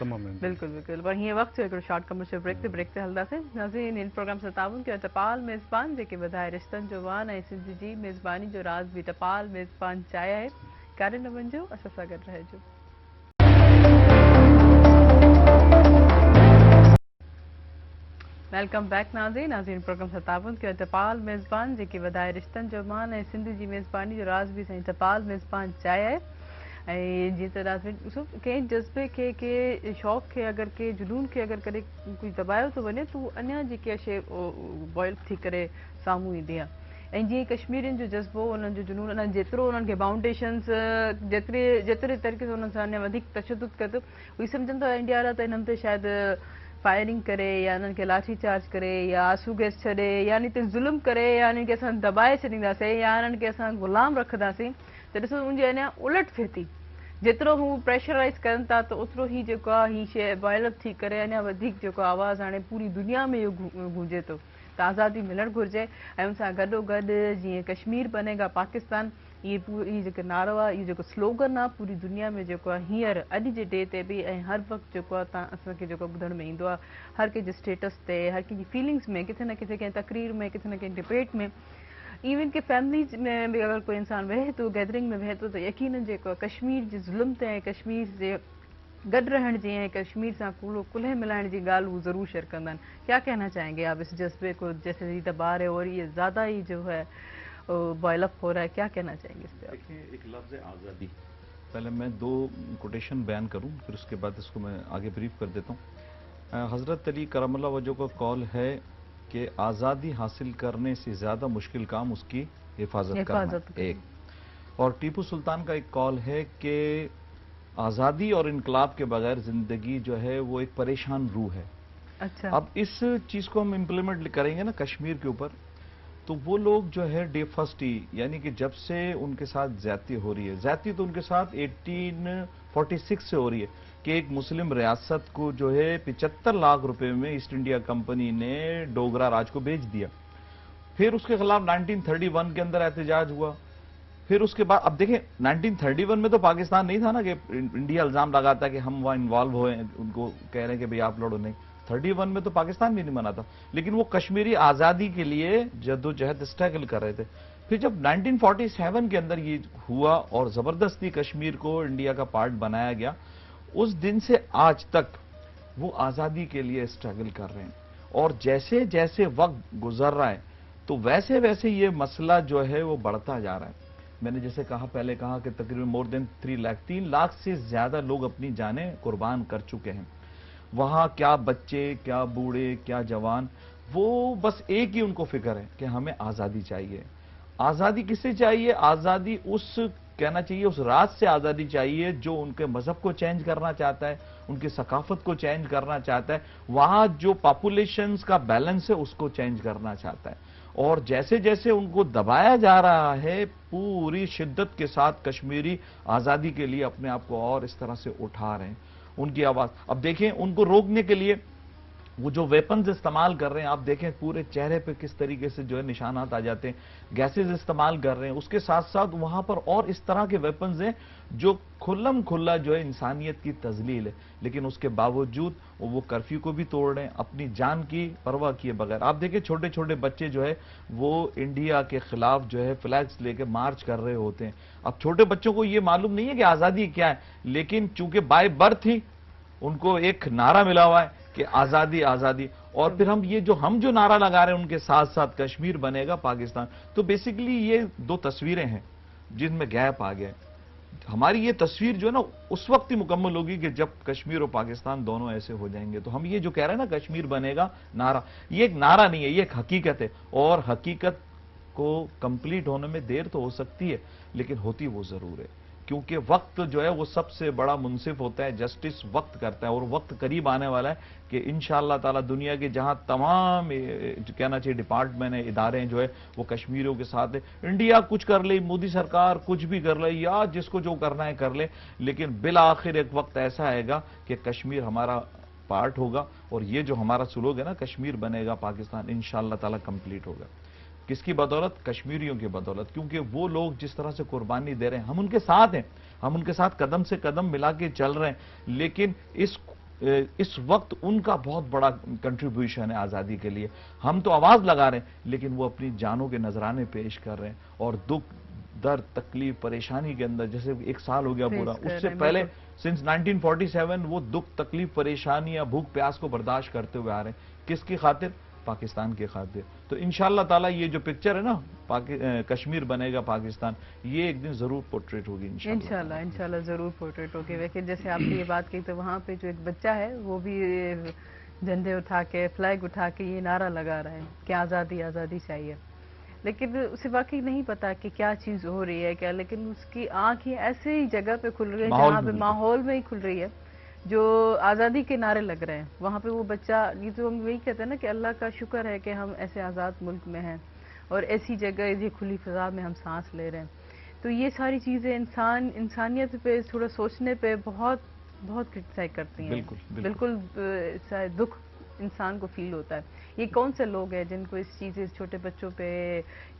कमु आहे बिल्कुलु बिल्कुलु पर हीअं वक़्तु हिकिड़ो शॉर्ट कमर्शियल ब्रेक ते हलंदासीं नाज़रीन इन प्रोग्राम सां ताउन कयो टपाल मेज़बान जेके वधाए रिश्तनि जो वान ऐं सिंध जी मेज़बानी जो राज़ बि टपाल मेज़बान चाहे आहे कारे न वञिजो असां सां गॾु रहिजो वेलकम बैक नाज़रीन प्रोग्राम सां ताउन कयो टपाल मेज़बान जेके वधाए रिश्तनि जो मान ऐं सिंध जी मेज़बानी जो राज़ बि साईं टपाल मेज़बान चाहे आहे ऐं जीअं त नाज़रीन ॾिसो कंहिं जज़्बे खे कंहिं शौक़ खे अगरि कंहिं जुनून खे अगरि कॾहिं कुझु दॿायो थो वञे त उहो अञा जेकी आहे शइ बॉइल थी करे साम्हूं ईंदी आहे ऐं जीअं कश्मीरियुनि जो जज़्बो उन्हनि जो जुनून अञा जेतिरो उन्हनि खे बाउंडेशन्स जेतिरे तरीक़े सां उन्हनि सां अञा वधीक तशदुद करे थो उहे सम्झनि था इंडिया वारा त हिननि ते शायदि फायरिंग करे या हिननि खे लाठी चार्ज करे या आंसू गैस छॾे या हिन ते ज़ुल्म करे या हिननि खे असां दॿाए छॾींदासीं या हिननि खे असां ग़ुलाम रखंदासीं त ॾिसो उनजी अञा उलट थिए थी जेतिरो हू प्रेशराइज़ कनि था त ओतिरो ई जेको आहे हीअ शइ बॉइलअप थी करे अञा वधीक जेको आवाज़ु हाणे पूरी दुनिया में इहो गूंजे थो त आज़ादी मिलणु घुरिजे ऐं उन सां गॾोगॾु जीअं कश्मीर बनेगा पाकिस्तान इहे जेको नारो आहे इहो जेको स्लोगन आहे पूरी दुनिया में जेको आहे हींअर अॼु जे डे ते बि ऐं हर वक़्तु जेको आहे असांखे जेको ॿुधण में ईंदो आहे हर कंहिंजे स्टेटस ते हर कंहिंजी फीलिंग्स में किथे न किथे कंहिं तकरीर में किथे न कंहिं डिबेट में इवन की फैमिलीज में बि अगरि कोई इंसानु वेहे थो गैदरिंग में वेहे थो त यकीनन जेको आहे कश्मीर जे ज़ुल्म ते ऐं कश्मीर जे गॾु रहण जी ऐं कश्मीर सां कुल्हे मिलाइण जी ॻाल्हि हू ज़रूरु शेयर कंदा आहिनि क्या कहना चाहेंगे आप इस जज्बे को जैसे ही दबा रहे और ये ज़्यादा ही जो है बॉयलअप हो रहा है क्या कहना चाहेंगे इस पे देखिए एक लफ्ज़ है आज़ादी पहले मैं 2 कोटेशन बयान करूं फिर उसके बाद इसको मैं आगे ब्रीफ कर देता हूँ हज़रत अली करमल्लाह वजह का कौल है कि आज़ादी हासिल करने से ज़्यादा मुश्किल काम उसकी हिफाजत करना एक और टीपू सुल्तान का एक कौल है कि आज़ादी और इनकलाब के बगैर ज़िंदगी जो है वो एक परेशान रूह है अच्छा। अब इस चीज को हम इम्प्लीमेंट करेंगे ना कश्मीर के ऊपर, तो वो लोग जो है डे फर्स्ट ही, यानी कि जब से उनके साथ ज्यादती हो रही है, ज्यादती तो उनके साथ 1846 से हो रही है कि एक मुस्लिम रियासत को जो है 75 लाख रुपए में ईस्ट इंडिया कंपनी ने डोगरा राज को बेच दिया। फिर उसके खिलाफ 1931 के अंदर एहतजाज हुआ। फिर उसके बाद अब देखें 1931 में तो पाकिस्तान नहीं था ना कि इंडिया इल्जाम लगाता है कि हम वहां इन्वॉल्व हुए, उनको कह रहे हैं कि भाई आप लड़ो, नहीं। 31 में तो पाकिस्तान भी नहीं बना था, लेकिन वो कश्मीरी आजादी के लिए जद्दोजहद स्ट्रगल कर रहे थे। फिर जब 1947 के अंदर ये हुआ और जबरदस्ती कश्मीर को इंडिया का पार्ट बनाया गया, उस दिन से आज तक वो आजादी के लिए स्ट्रगल कर रहे हैं। और जैसे जैसे वक्त गुजर रहा है तो वैसे वैसे ये मसला जो है वो बढ़ता जा रहा है। मैंने जैसे कहा, पहले कहा कि तकरीबन मोर देन 3 लाख से ज्यादा लोग अपनी जानें कुर्बान कर चुके हैं। वहां क्या बच्चे, क्या बूढ़े, क्या जवान, वो बस एक ही उनको फिक्र है कि हमें आजादी चाहिए। आजादी किससे चाहिए? आजादी उस कहना चाहिए उस राज से आजादी चाहिए जो उनके मजहब को चेंज करना चाहता है, उनकी सकाफत को चेंज करना चाहता है, वहां जो पॉपुलेशंस का बैलेंस है उसको चेंज करना चाहता है। और जैसे जैसे उनको दबाया जा रहा है, पूरी शिद्दत के साथ कश्मीरी आजादी के लिए अपने आप को और इस तरह से उठा रहे हैं, उनकी आवाज। अब देखें, उनको रोकने के लिए वो जो वेपन्स इस्तेमाल कर रहे हैं, आप देखें पूरे चेहरे पे किस तरीके से जो है निशानात आ जाते हैं, गैसेज इस्तेमाल कर रहे हैं। उसके साथ साथ वहां पर और इस तरह के वेपन्स हैं जो खुल्लम खुल्ला जो है इंसानियत की तजलील है, लेकिन उसके बावजूद वो कर्फ्यू को भी तोड़ रहे हैं अपनी जान की परवाह किए बगैर। आप देखिए छोटे छोटे बच्चे जो है वो इंडिया के खिलाफ जो है फ्लैग्स लेके मार्च कर रहे होते हैं। अब छोटे बच्चों को ये मालूम नहीं है कि आजादी क्या है, लेकिन चूंकि बाय बर्थ ही उनको एक नारा मिला हुआ है कि आजादी आजादी। और फिर हम जो नारा लगा रहे हैं उनके साथ साथ कश्मीर बनेगा पाकिस्तान। तो बेसिकली ये दो तस्वीरें हैं जिनमें गैप आ गया है। हमारी ये तस्वीर जो है ना उस वक्त ही मुकम्मल होगी कि जब कश्मीर और पाकिस्तान दोनों ऐसे हो जाएंगे। तो हम ये जो कह रहे हैं ना कश्मीर बनेगा नारा, ये एक नारा नहीं है, ये एक हकीकत है। और हकीकत को कंप्लीट होने में देर तो हो सकती है, लेकिन होती वो जरूर है, क्योंकि वक्त जो है वो सबसे बड़ा मुनसिफ होता है। जस्टिस वक्त करता है और वक्त करीब आने वाला है कि इंशाअल्लाह ताला दुनिया के जहां तमाम कहना चाहिए डिपार्टमेंट है, इदारे जो है वो कश्मीरियों के साथ है। इंडिया कुछ कर ले, मोदी सरकार कुछ भी कर ले, या जिसको जो करना है कर ले, लेकिन बिल आखिर एक वक्त ऐसा आएगा कि कश्मीर हमारा पार्ट होगा। और ये जो हमारा स्लोग है ना कश्मीर बनेगा पाकिस्तान, इंशाअल्लाह ताला कंप्लीट होगा। किसकी बदौलत? कश्मीरियों की बदौलत, क्योंकि वो लोग जिस तरह से कुर्बानी दे रहे हैं हम उनके साथ हैं, हम उनके साथ कदम से कदम मिला के चल रहे हैं। लेकिन इस वक्त उनका बहुत बड़ा कंट्रीब्यूशन है आजादी के लिए। हम तो आवाज लगा रहे हैं, लेकिन वो अपनी जानों के नजराने पेश कर रहे हैं और दुख दर्द तकलीफ परेशानी के अंदर, जैसे 1 साल हो गया पूरा, उससे पहले सिंस 1947 वो दुख तकलीफ परेशानी या भूख प्यास को बर्दाश्त करते हुए आ रहे हैं। किसकी खातिर? पाकिस्तान के खातिर। तो इंशाअल्लाह ताला ये जो पिक्चर है ना कश्मीर बनेगा पाकिस्तान, ये एक दिन जरूर पोर्ट्रेट होगी इंशाअल्लाह जरूर पोर्ट्रेट होगी। लेकिन जैसे आपने ये बात कही तो वहाँ पे जो एक बच्चा है वो भी झंडे उठा के फ्लैग उठा के ये नारा लगा रहा है कि आज़ादी आज़ादी चाहिए, लेकिन उसे वाकई नहीं पता कि क्या चीज़ हो रही है क्या। लेकिन उसकी आंखें ऐसे ही जगह पे खुल रही है जहाँ पे माहौल में ही खुल रही है जो आज़ादी के नारे लग रहे हैं। वहाँ पे वो बच्चा, ये तो हम वही कहते हैं ना कि अल्लाह का शुक्र है कि हम ऐसे आज़ाद मुल्क में हैं और ऐसी जगह ये खुली फिजा में हम सांस ले रहे हैं। तो ये सारी चीज़ें इंसानियत पे थोड़ा सोचने पे बहुत बहुत क्रिटिसाइज करती हैं। बिल्कुल दुख इंसान को फील होता है। ये कौन से लोग हैं जिनको इस चीज़ छोटे बच्चों पे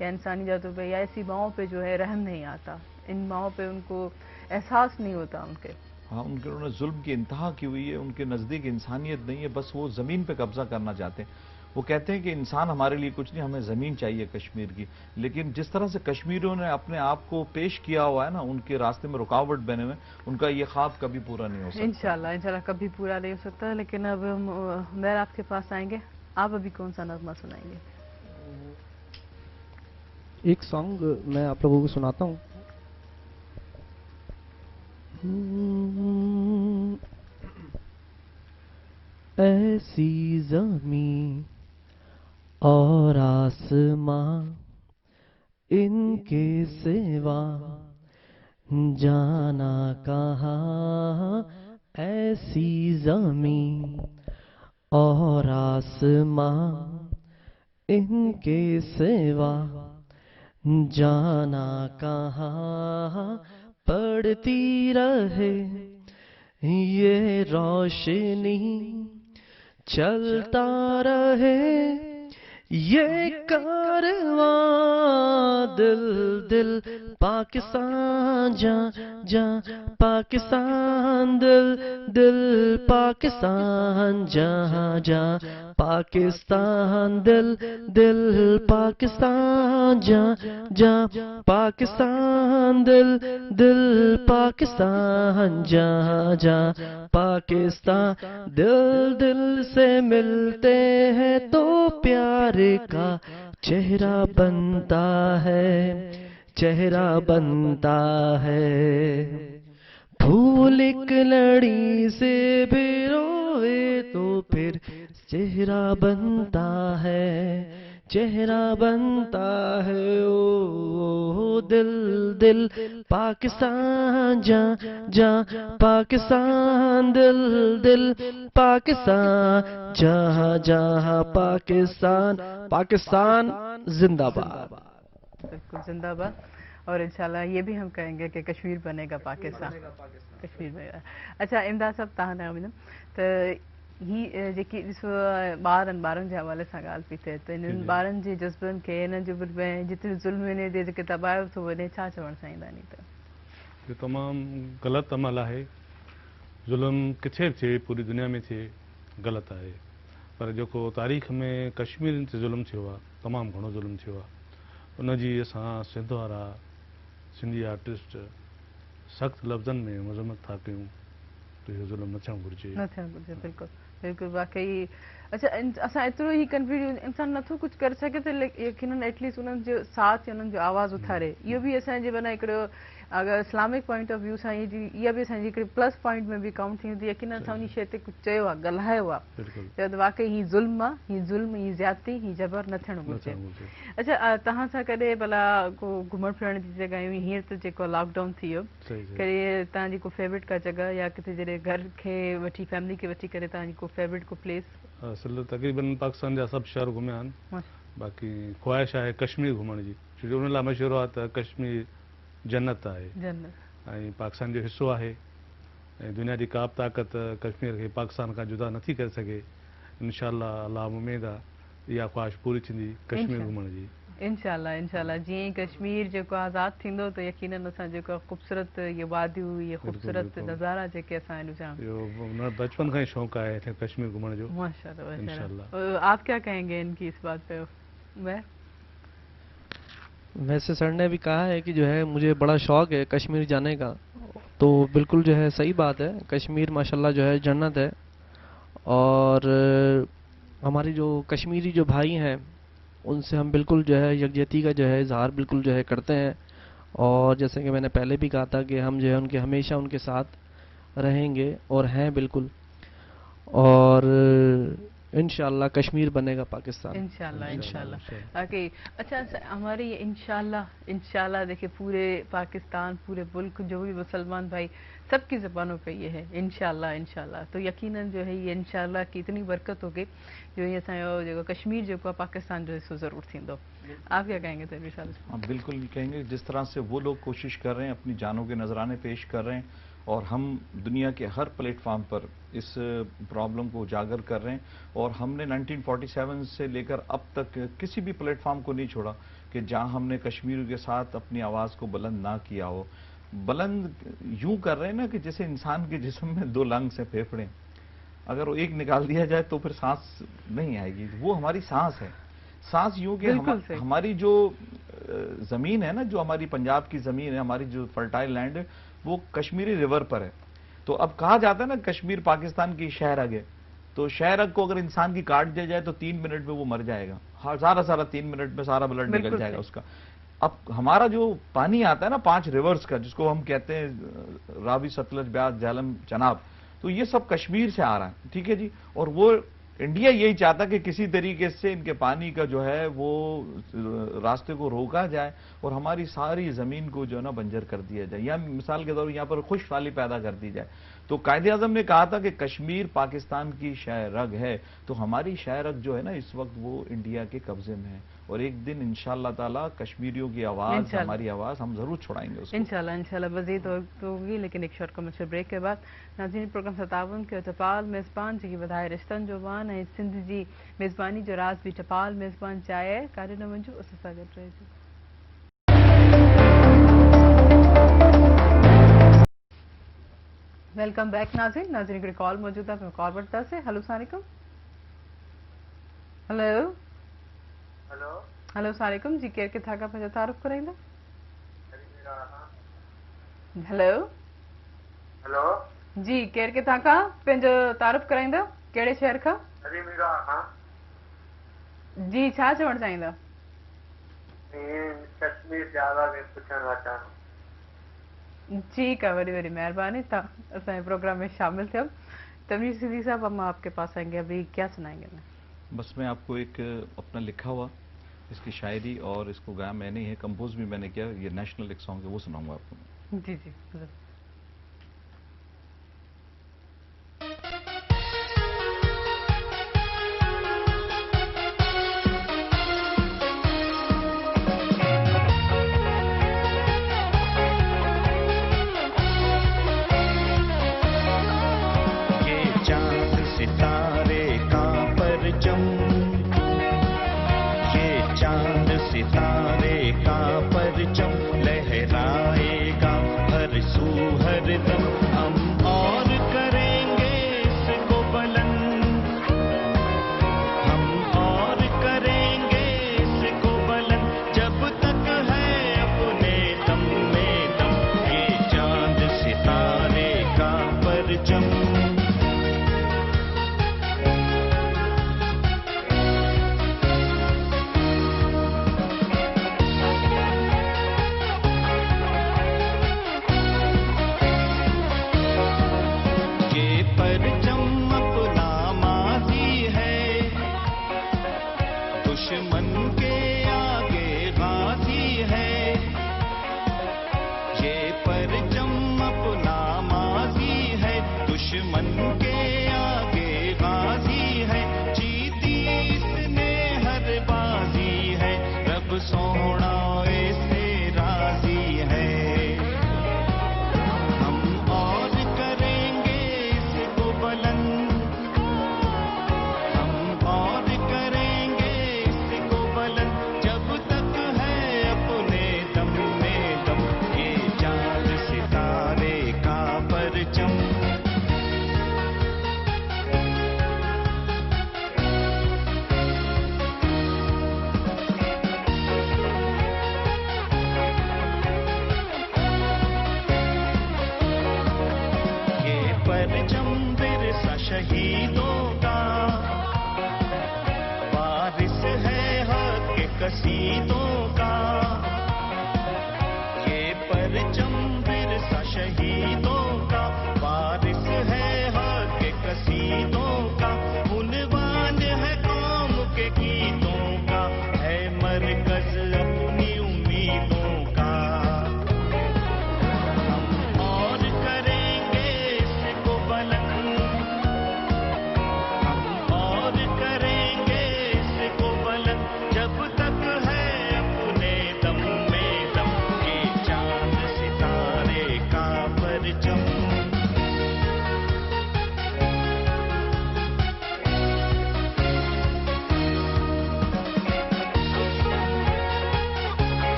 या इंसानी जातों पे या ऐसी माओं पे जो है रहम नहीं आता, इन माओं पे उनको एहसास नहीं होता उनके। हाँ, उन्होंने जुल्म की इंतहा की हुई है, उनके नज़दीक इंसानियत नहीं है, बस वो ज़मीन पे कब्जा करना चाहते हैं। वो कहते हैं कि इंसान हमारे लिए कुछ नहीं, हमें ज़मीन चाहिए कश्मीर की। लेकिन जिस तरह से कश्मीरियों ने अपने आप को पेश किया हुआ है ना, उनके रास्ते में रुकावट बने हुए, उनका ये ख्वाब कभी पूरा नहीं हो सकता। इंशाल्लाह कभी पूरा नहीं हो सकता। लेकिन अब मैं आपके पास आएंगे, आप अभी कौन सा नगमा सुनाएंगे? एक सॉन्ग मैं आप लोगों को सुनाता हूँ। ऐसी ज़मीं और आसमां इनके सिवा जाना कहाँ। ऐसी ज़मीं और आसमां इनके सिवा जाना कहाँ पड़ती रहे, ये रोशनी चलता रहे, ये कारवां दिल दिल पाकिस्तान जा जा पाकिस्तान दिल दिल पाकिस्तान जहाँ जा पाकिस्तान दिल दिल पाकिस्तान जा जा पाकिस्तान दिल दिल पाकिस्तान जहाँ जा पाकिस्तान दिल दिल से मिलते हैं तो प्यार का चेहरा बनता है, चेहरा बनता है। फूल एक लड़ी से भी रोए तो फिर चेहरा बनता है, चेहरा बनता है। ओ दिल दिल पाकिस्तान जा जा पाकिस्तान दिल दिल पाकिस्तान जहाँ जहाँ पाकिस्तान पाकिस्तान जिंदाबाद। बिल्कुल जिंदाबाद। और इंशाल्लाह ये भी हम कहेंगे कि कश्मीर बनेगा पाकिस्तान, कश्मीर बनेगा। अच्छा इमदाद साहब तव्हां ॾांहुं त ही जेकी ॾिसो ॿारनि जे हवाले सां ॻाल्हि पई थिए त इन्हनि ॿारनि जे जज़्बनि खे हिन जो जिते ज़ुल्म हिन जे जेके तबायो थो वञे छा चवणु चाहींदा नी त? ये तमामु ग़लति अमल आहे। ज़ुल्म किथे बि थिए पूरी दुनिया में थिए ग़लति आहे, पर जेको तारीख़ में कश्मीर ते ज़ुल्म थियो आहे तमामु घणो ज़ुल्म थियो आहे। उनजी असां सिंध वारा सिंधी आर्टिस्ट सख़्तु लफ़्ज़नि में मज़म्मत था कयूं त इहो ज़ुल्म न थियणु घुरिजे, न थियणु घुरिजे। बिल्कुलु बिल्कुलु वाकई। अच्छा असां एतिरो ई कंफ्यूज इंसान नथो कुझु करे सघे त यकीनन एटलीस्ट उन्हनि जो साथ या उन्हनि जो आवाज़ उथारे। इहो बि असांजे माना हिकिड़ो अगरि इस्लामिक पॉइंट ऑफ व्यू सां इहा बि असांजी हिकिड़ी प्लस पॉइंट में बि काउंट थींदी। यकीनन असां उन शइ ते कुझु चयो आहे, ॻाल्हायो आहे, चयो त वाकई हीअ ज़ुल्म आहे, हीअ ज़ुल्म, हीअ ज़्यादती, हीअ जबर न थियणु घुरिजे। अच्छा तव्हां सां कॾहिं भला को घुमण फिरण जी जॻहियूं हींअर त जेको लॉकडाउन थी वियो, कॾहिं तव्हांजी को फेवरेट का जॻह या किथे जॾहिं घर खे वठी फैमिली खे वठी करे तव्हांजी को फेवरेट को प्लेस? असल तक़रीबन पाकिस्तान जा सभु शहर घुमिया आहिनि, बाक़ी ख्वाहिश आहे कश्मीर घुमण जी, छोजो उन लाइ मशहूरु आहे त कश्मीर जन्नत आहे ऐं पाकिस्तान जो हिसो आहे ऐं दुनिया जी का बि ताक़त कश्मीर खे पाकिस्तान खां जुदा नथी करे सघे। इंशाअल्लाह अल्लाह उमेद आहे इहा ख्वाहिश पूरी थींदी कश्मीर घुमण जी। इंशाअल्लाह इंशाअल्लाह जीअं ई कश्मीर जेको आज़ादु थींदो त यकीनन असां जेको ख़ूबसूरत इहे वादियूं, इहे ख़ूबसूरत नज़ारा जेके असां ॾिसां, इहो बचपन खां ई शौक़ु आहे हिते कश्मीर घुमण जो। माशाअल्लाह इंशाअल्लाह। आप क्या कहेंगे इनकी इस बात पे? वैसे सर ने भी कहा है कि जो है मुझे बड़ा शौक़ है कश्मीर जाने का, तो बिल्कुल जो है सही बात है। कश्मीर माशाल्लाह जो है जन्नत है और हमारी जो कश्मीरी जो भाई हैं उनसे हम बिल्कुल जो है यकजहती का जो है इजहार बिल्कुल जो है करते हैं। और जैसे कि मैंने पहले भी कहा था कि हम जो है उनके हमेशा उनके साथ रहेंगे और हैं बिल्कुल। और इंशाअल्लाह कश्मीर बनेगा पाकिस्तान, इंशाअल्लाह इंशाअल्लाह। ओके अच्छा हमारे ये इंशाअल्लाह देखिए पूरे पाकिस्तान, पूरे मुल्क जो भी मुसलमान भाई सबकी ज़बानों पे ये है इंशाअल्लाह इंशाअल्लाह। तो यकीनन जो है ये इंशाअल्लाह की इतनी बरकत होगी जो ये असांजो जेको कश्मीर जेको आहे पाकिस्तान जो हिस्सो ज़रूर थींदो। आप क्या कहेंगे तनवीर साहब? हाँ बिल्कुल कहेंगे, जिस तरह से वो लोग कोशिश कर रहे हैं, अपनी जानों के नजराने पेश कर रहे हैं और हम दुनिया के हर प्लेटफार्म पर इस प्रॉब्लम को उजागर कर रहे हैं। और हमने 1947 से लेकर अब तक किसी भी प्लेटफार्म को नहीं छोड़ा कि जहां हमने कश्मीर के साथ अपनी आवाज़ को बुलंद ना किया हो। बुलंद यूं कर रहे हैं ना कि जैसे इंसान के जिस्म में दो लंग्स हैं, फेफड़े, अगर वो एक निकाल दिया जाए तो फिर सांस नहीं आएगी, वो हमारी सांस है। सांस यूं कि हमारी जो ज़मीन है ना, जो हमारी पंजाब की ज़मीन है, हमारी जो फर्टाइल लैंड है, वो कश्मीरी रिवर पर है। तो अब कहा जाता है ना कश्मीर पाकिस्तान की शहरग है, तो शहरग को अगर इंसान की काट दिया जाए तो 3 मिनट में वो मर जाएगा, सारा 3 मिनट में सारा ब्लड निकल जाएगा उसका। अब हमारा जो पानी आता है ना 5 रिवर्स का, जिसको हम कहते हैं रावी, सतलज, ब्यास, झेलम, चनाब, तो ये सब कश्मीर से आ रहा है, ठीक है जी। और वो इंडिया यही चाहता कि किसी तरीके से इनके पानी का जो है वो रास्ते को रोका जाए और हमारी सारी ज़मीन को जो है ना बंजर कर दिया जाए, या मिसाल के तौर पर यहाँ पर खुशहाली पैदा कर दी जाए। तो कायदे आज़म ने कहा था कि कश्मीर पाकिस्तान की शह रग है, तो हमारी शह रग जो है ना इस वक्त वो इंडिया के कब्जे में है, और एक दिन इंशाअल्लाह ताला कश्मीरियों की आवाज़, हमारी आवाज़ हम ज़रूर छुड़ाएंगे उसको। इंशाल्लाह मज़ीद होगी, लेकिन एक शॉर्ट कमर्शियल ब्रेक के बाद। नाज़रीन, प्रोग्राम सतावन के टपाल मेज़बान जी की वधाए रिश्तन जोबान ऐं सिंध जी मेज़बानी जो राज भी टपाल मेज़बान चाहे कार्य न वञो, उस सां गॾु रहिजो। वेलकम बैक नाज़रीन। नाज़रीन हिकिड़ी कॉल मौजूद आहे, कॉल वठंदासीं। हेलो सलाम। हेलो हेलो सलाम जी, केरु किथां खां पंहिंजो तारुफ़ कराईंदा? हेलो हेलो जी, केरु किथां खां पंहिंजो तारुफ़ कराईंदा, कहिड़े शहर खां? जी, छा चवणु चाहींदा? कश्मीर जावा में पुछण था। ठीक है, बड़ी बड़ी मेहरबानी, तव्हां असांजे प्रोग्राम में शामिल थियम। तमीर सिद्दीकी साहब, हम आपके पास आएंगे, अभी क्या सुनाएंगे? बस मैं आपको एक अपना लिखा हुआ इसकी शायरी और इसको गाया मैंने ही है, कंपोज भी मैंने किया, ये नेशनल एक सॉन्ग है, वो सुनाऊंगा आपको। जी जी जरूर।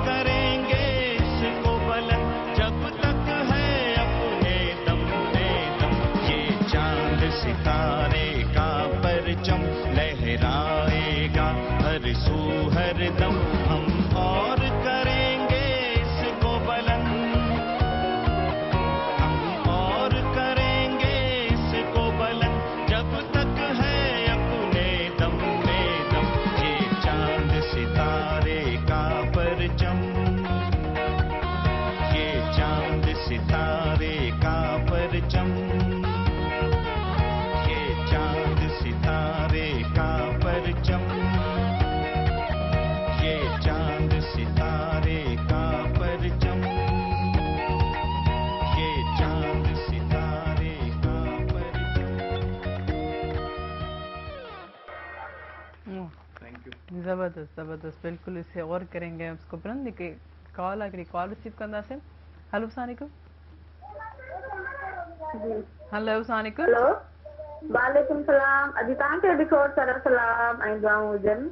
करेंगे زبردست زبردست بالکل اسے اور کریں گے اس کو بلند کہ کال اگر کال ریسیو کرنا سے ہلو السلام علیکم ہلو السلام علیکم ہلو وعلیکم السلام ابھی تव्हां खे बि खोड़ सारा सलाम ऐं दुआऊं हुजनि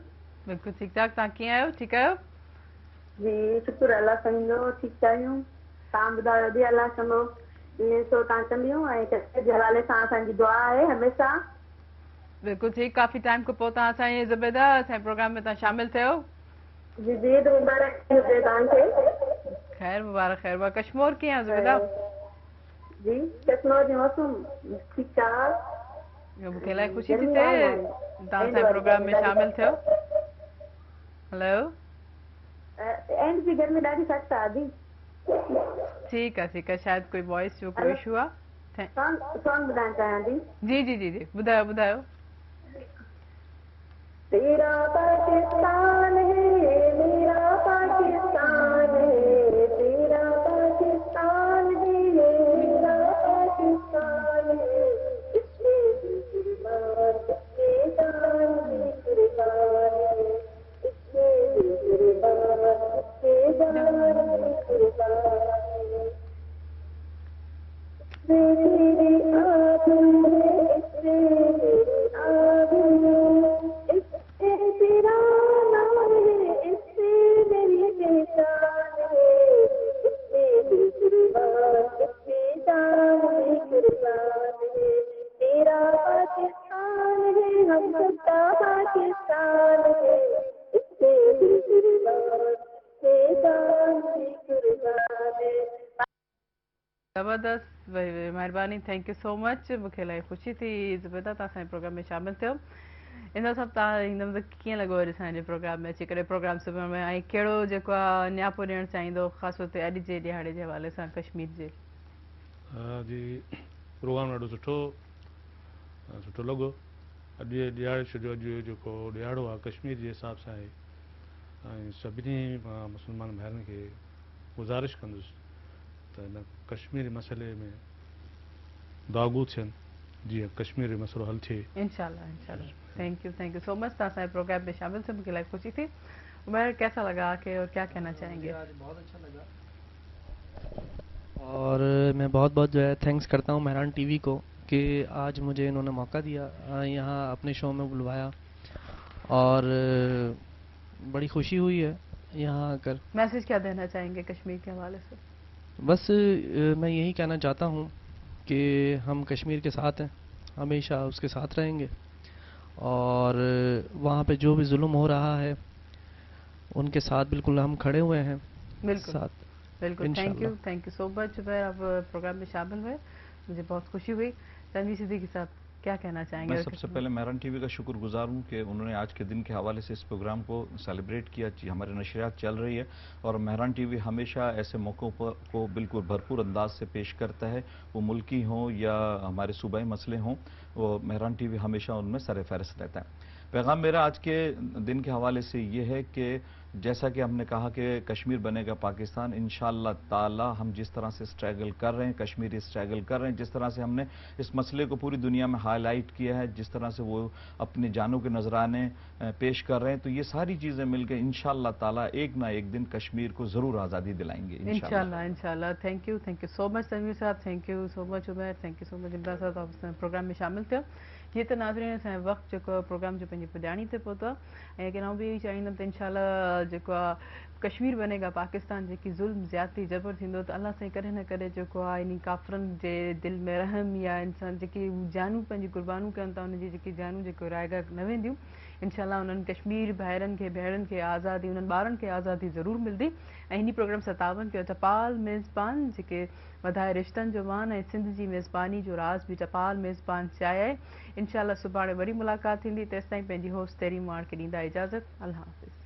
बिल्कुलु ठीकु ठाक तव्हां कीअं आहियो ठीकु आहियो जी शुक्र अलाह संजो ठीकु आहियूं तव्हां ॿुधायो बि अलाह संजो ईअं सो तव्हां कंदियूं ऐं कश्मीर जे हवाले सां असांजी दुआ आहे हमेशह बिल्कुलु ठीकु काफ़ी टाइम खां पोइ तव्हां असांजे ज़ुबैदा असांजे प्रोग्राम में तव्हां शामिलु थियो जी जी ईद मुबारक हुजे तव्हांखे ख़ैर मुबारक ख़ैर मुबारक कश्मीर कीअं आहे ज़ुबैदा जी कश्मीर जो मौसम ठीकु ठाक मूंखे इलाही ख़ुशी थी थिए तव्हां असांजे प्रोग्राम में शामिलु थियो हेलो एंड जी गर्मी ॾाढी सख़्तु आहे दी ठीकु आहे शायदि कोई वॉइस जो कोई इशू आहे सॉन्ग ॿुधाइणु चाहियां थी जी जी जी जी ॿुधायो ॿुधायो तेरा पाकिस्तान है मेरा पाकिस्तान है तेरा पाकिस्तान है मेरा पाकिस्तान है इसमें कुर्बान इसमें जान भी कुर्बान है इसमें कुर्बान इसमें जान भी कुर्बान है तेरी आँखों में इससे मेरी आँखों तेरा नाम है इससे मेरी पहचान है इससे दिल कुर्बान इससे जान भी कुर्बान है तेरा पाकिस्तान है हम सबका पाकिस्तान है इससे दिल कुर्बान इससे जान भी कुर्बान है ज़बरदस्त महिरबानी थैंक यू सो मच मूंखे इलाही ख़ुशी थी ज़ुबैदा तव्हां असांजे प्रोग्राम में शामिलु थियो इन सभु तव्हां हिन कीअं लॻो वरी असांजे प्रोग्राम में अची करे प्रोग्राम सुबुह में ऐं कहिड़ो जेको आहे न्यापो ॾियणु चाहींदो ख़ासि तौर ते अॼु जे ॾिहाड़े जे हवाले सां कश्मीर जे जी प्रोग्राम ॾाढो सुठो लॻो अॼु जे ॾियारे छॾियो अॼु जेको ॾियारो आहे कश्मीर जे हिसाब सां आहे ऐं सभिनी मुस्लमान भाइरनि खे गुज़ारिश कंदुसि त हिन कश्मीरी मसइले में दागू थियनि जीअं कश्मीरी मसइलो हल थिए इंशाल्लाह इंशाल्लाह थैंक यू सो मच तव्हां असांजे प्रोग्राम में शामिल थे मूंखे इलाही ख़ुशी थी उमर कैसा लगा आके और क्या कहना चाहेंगे आज बहुत अच्छा लगा और मैं बहुत बहुत जो है थैंक्स करता हूँ मेहरान टीवी को कि आज मुझे इन्होंने मौका दिया यहाँ अपने शो में बुलवाया और बड़ी खुशी हुई है यहाँ आकर मैसेज क्या देना चाहेंगे कश्मीर के हवाले से बस मैं यही कहना चाहता हूँ कि हम कश्मीर के साथ हैं हमेशा उसके साथ रहेंगे और वहाँ पे जो भी जुल्म हो रहा है उनके साथ बिल्कुल हम खड़े हुए हैं बिल्कुल thank you so much Umar आप प्रोग्राम में शामिल हुए मुझे बहुत खुशी हुई तनवीर सिद्दीकी साहब क्या कहना चाहेंगे मैं सबसे पहले मेहरान टीवी का शुक्रगुजार हूँ कि उन्होंने आज के दिन के हवाले से इस प्रोग्राम को सेलिब्रेट किया हमारे नशरियात चल रही है और मेहरान टीवी हमेशा ऐसे मौक़ों पर को बिल्कुल भरपूर अंदाज से पेश करता है वो मुल्की हों या हमारे सूबाई मसले हों वो मेहरान टीवी हमेशा उनमें सर फहरिस्त रहता है पैगाम मेरा आज के दिन के हवाले से ये है कि जैसा कि हमने कहा कि कश्मीर बनेगा पाकिस्तान इंशाअल्लाह ताला हम जिस तरह से स्ट्रगल कर रहे हैं कश्मीरी स्ट्रगल कर रहे हैं जिस तरह से हमने इस मसले को पूरी दुनिया में हाईलाइट किया है जिस तरह से वो अपनी जानों के नजराने पेश कर रहे हैं तो ये सारी चीज़ें मिलकर इंशाअल्लाह ताला एक ना एक दिन कश्मीर को ज़रूर आज़ादी दिलाएंगे इंशाअल्लाह thank you so much Tanveer sahab thank you so much Umar thank you so much Imran sahab आप प्रोग्राम में शामिल थियो ये तो नाज़रीन असांजो वक़्तु जेको प्रोग्राम जो पंहिंजी पुॼाणी ते पहुतो आहे ऐं की बि चाहींदमि त इंशाअल्लाह जेको कश्मीर बनेगा पाकिस्तान जेकी ज़ुल्म ज़्यादती जबर थींदो त अल्लाह साईं करे न करे जेको इन काफ़रनि जे दिलि में रहम या इंसान जेकी जानू पंहिंजी कुर्बानूं कनि था उनजी जेकी जानू जेको रायगा न वेंदियूं इंशाअल्लाह उन्हनि कश्मीर भाइरनि खे भेणनि खे आज़ादी उन्हनि ॿारनि खे आज़ादी ज़रूरु मिलंदी ऐं हिन प्रोग्राम सां तावन कयो टपाल मेज़बान जेके वधाए रिश्तनि जो मान ऐं सिंध जी मेज़बानी जो राज़ बि टपाल मेज़बान चाहे आहे इंशाअल्लाह सुभाणे वरी मुलाक़ात थींदी तेसिताईं पंहिंजी होस्ट तेरी माण खे ॾींदा इजाज़त अल्लाह हाफ़िज़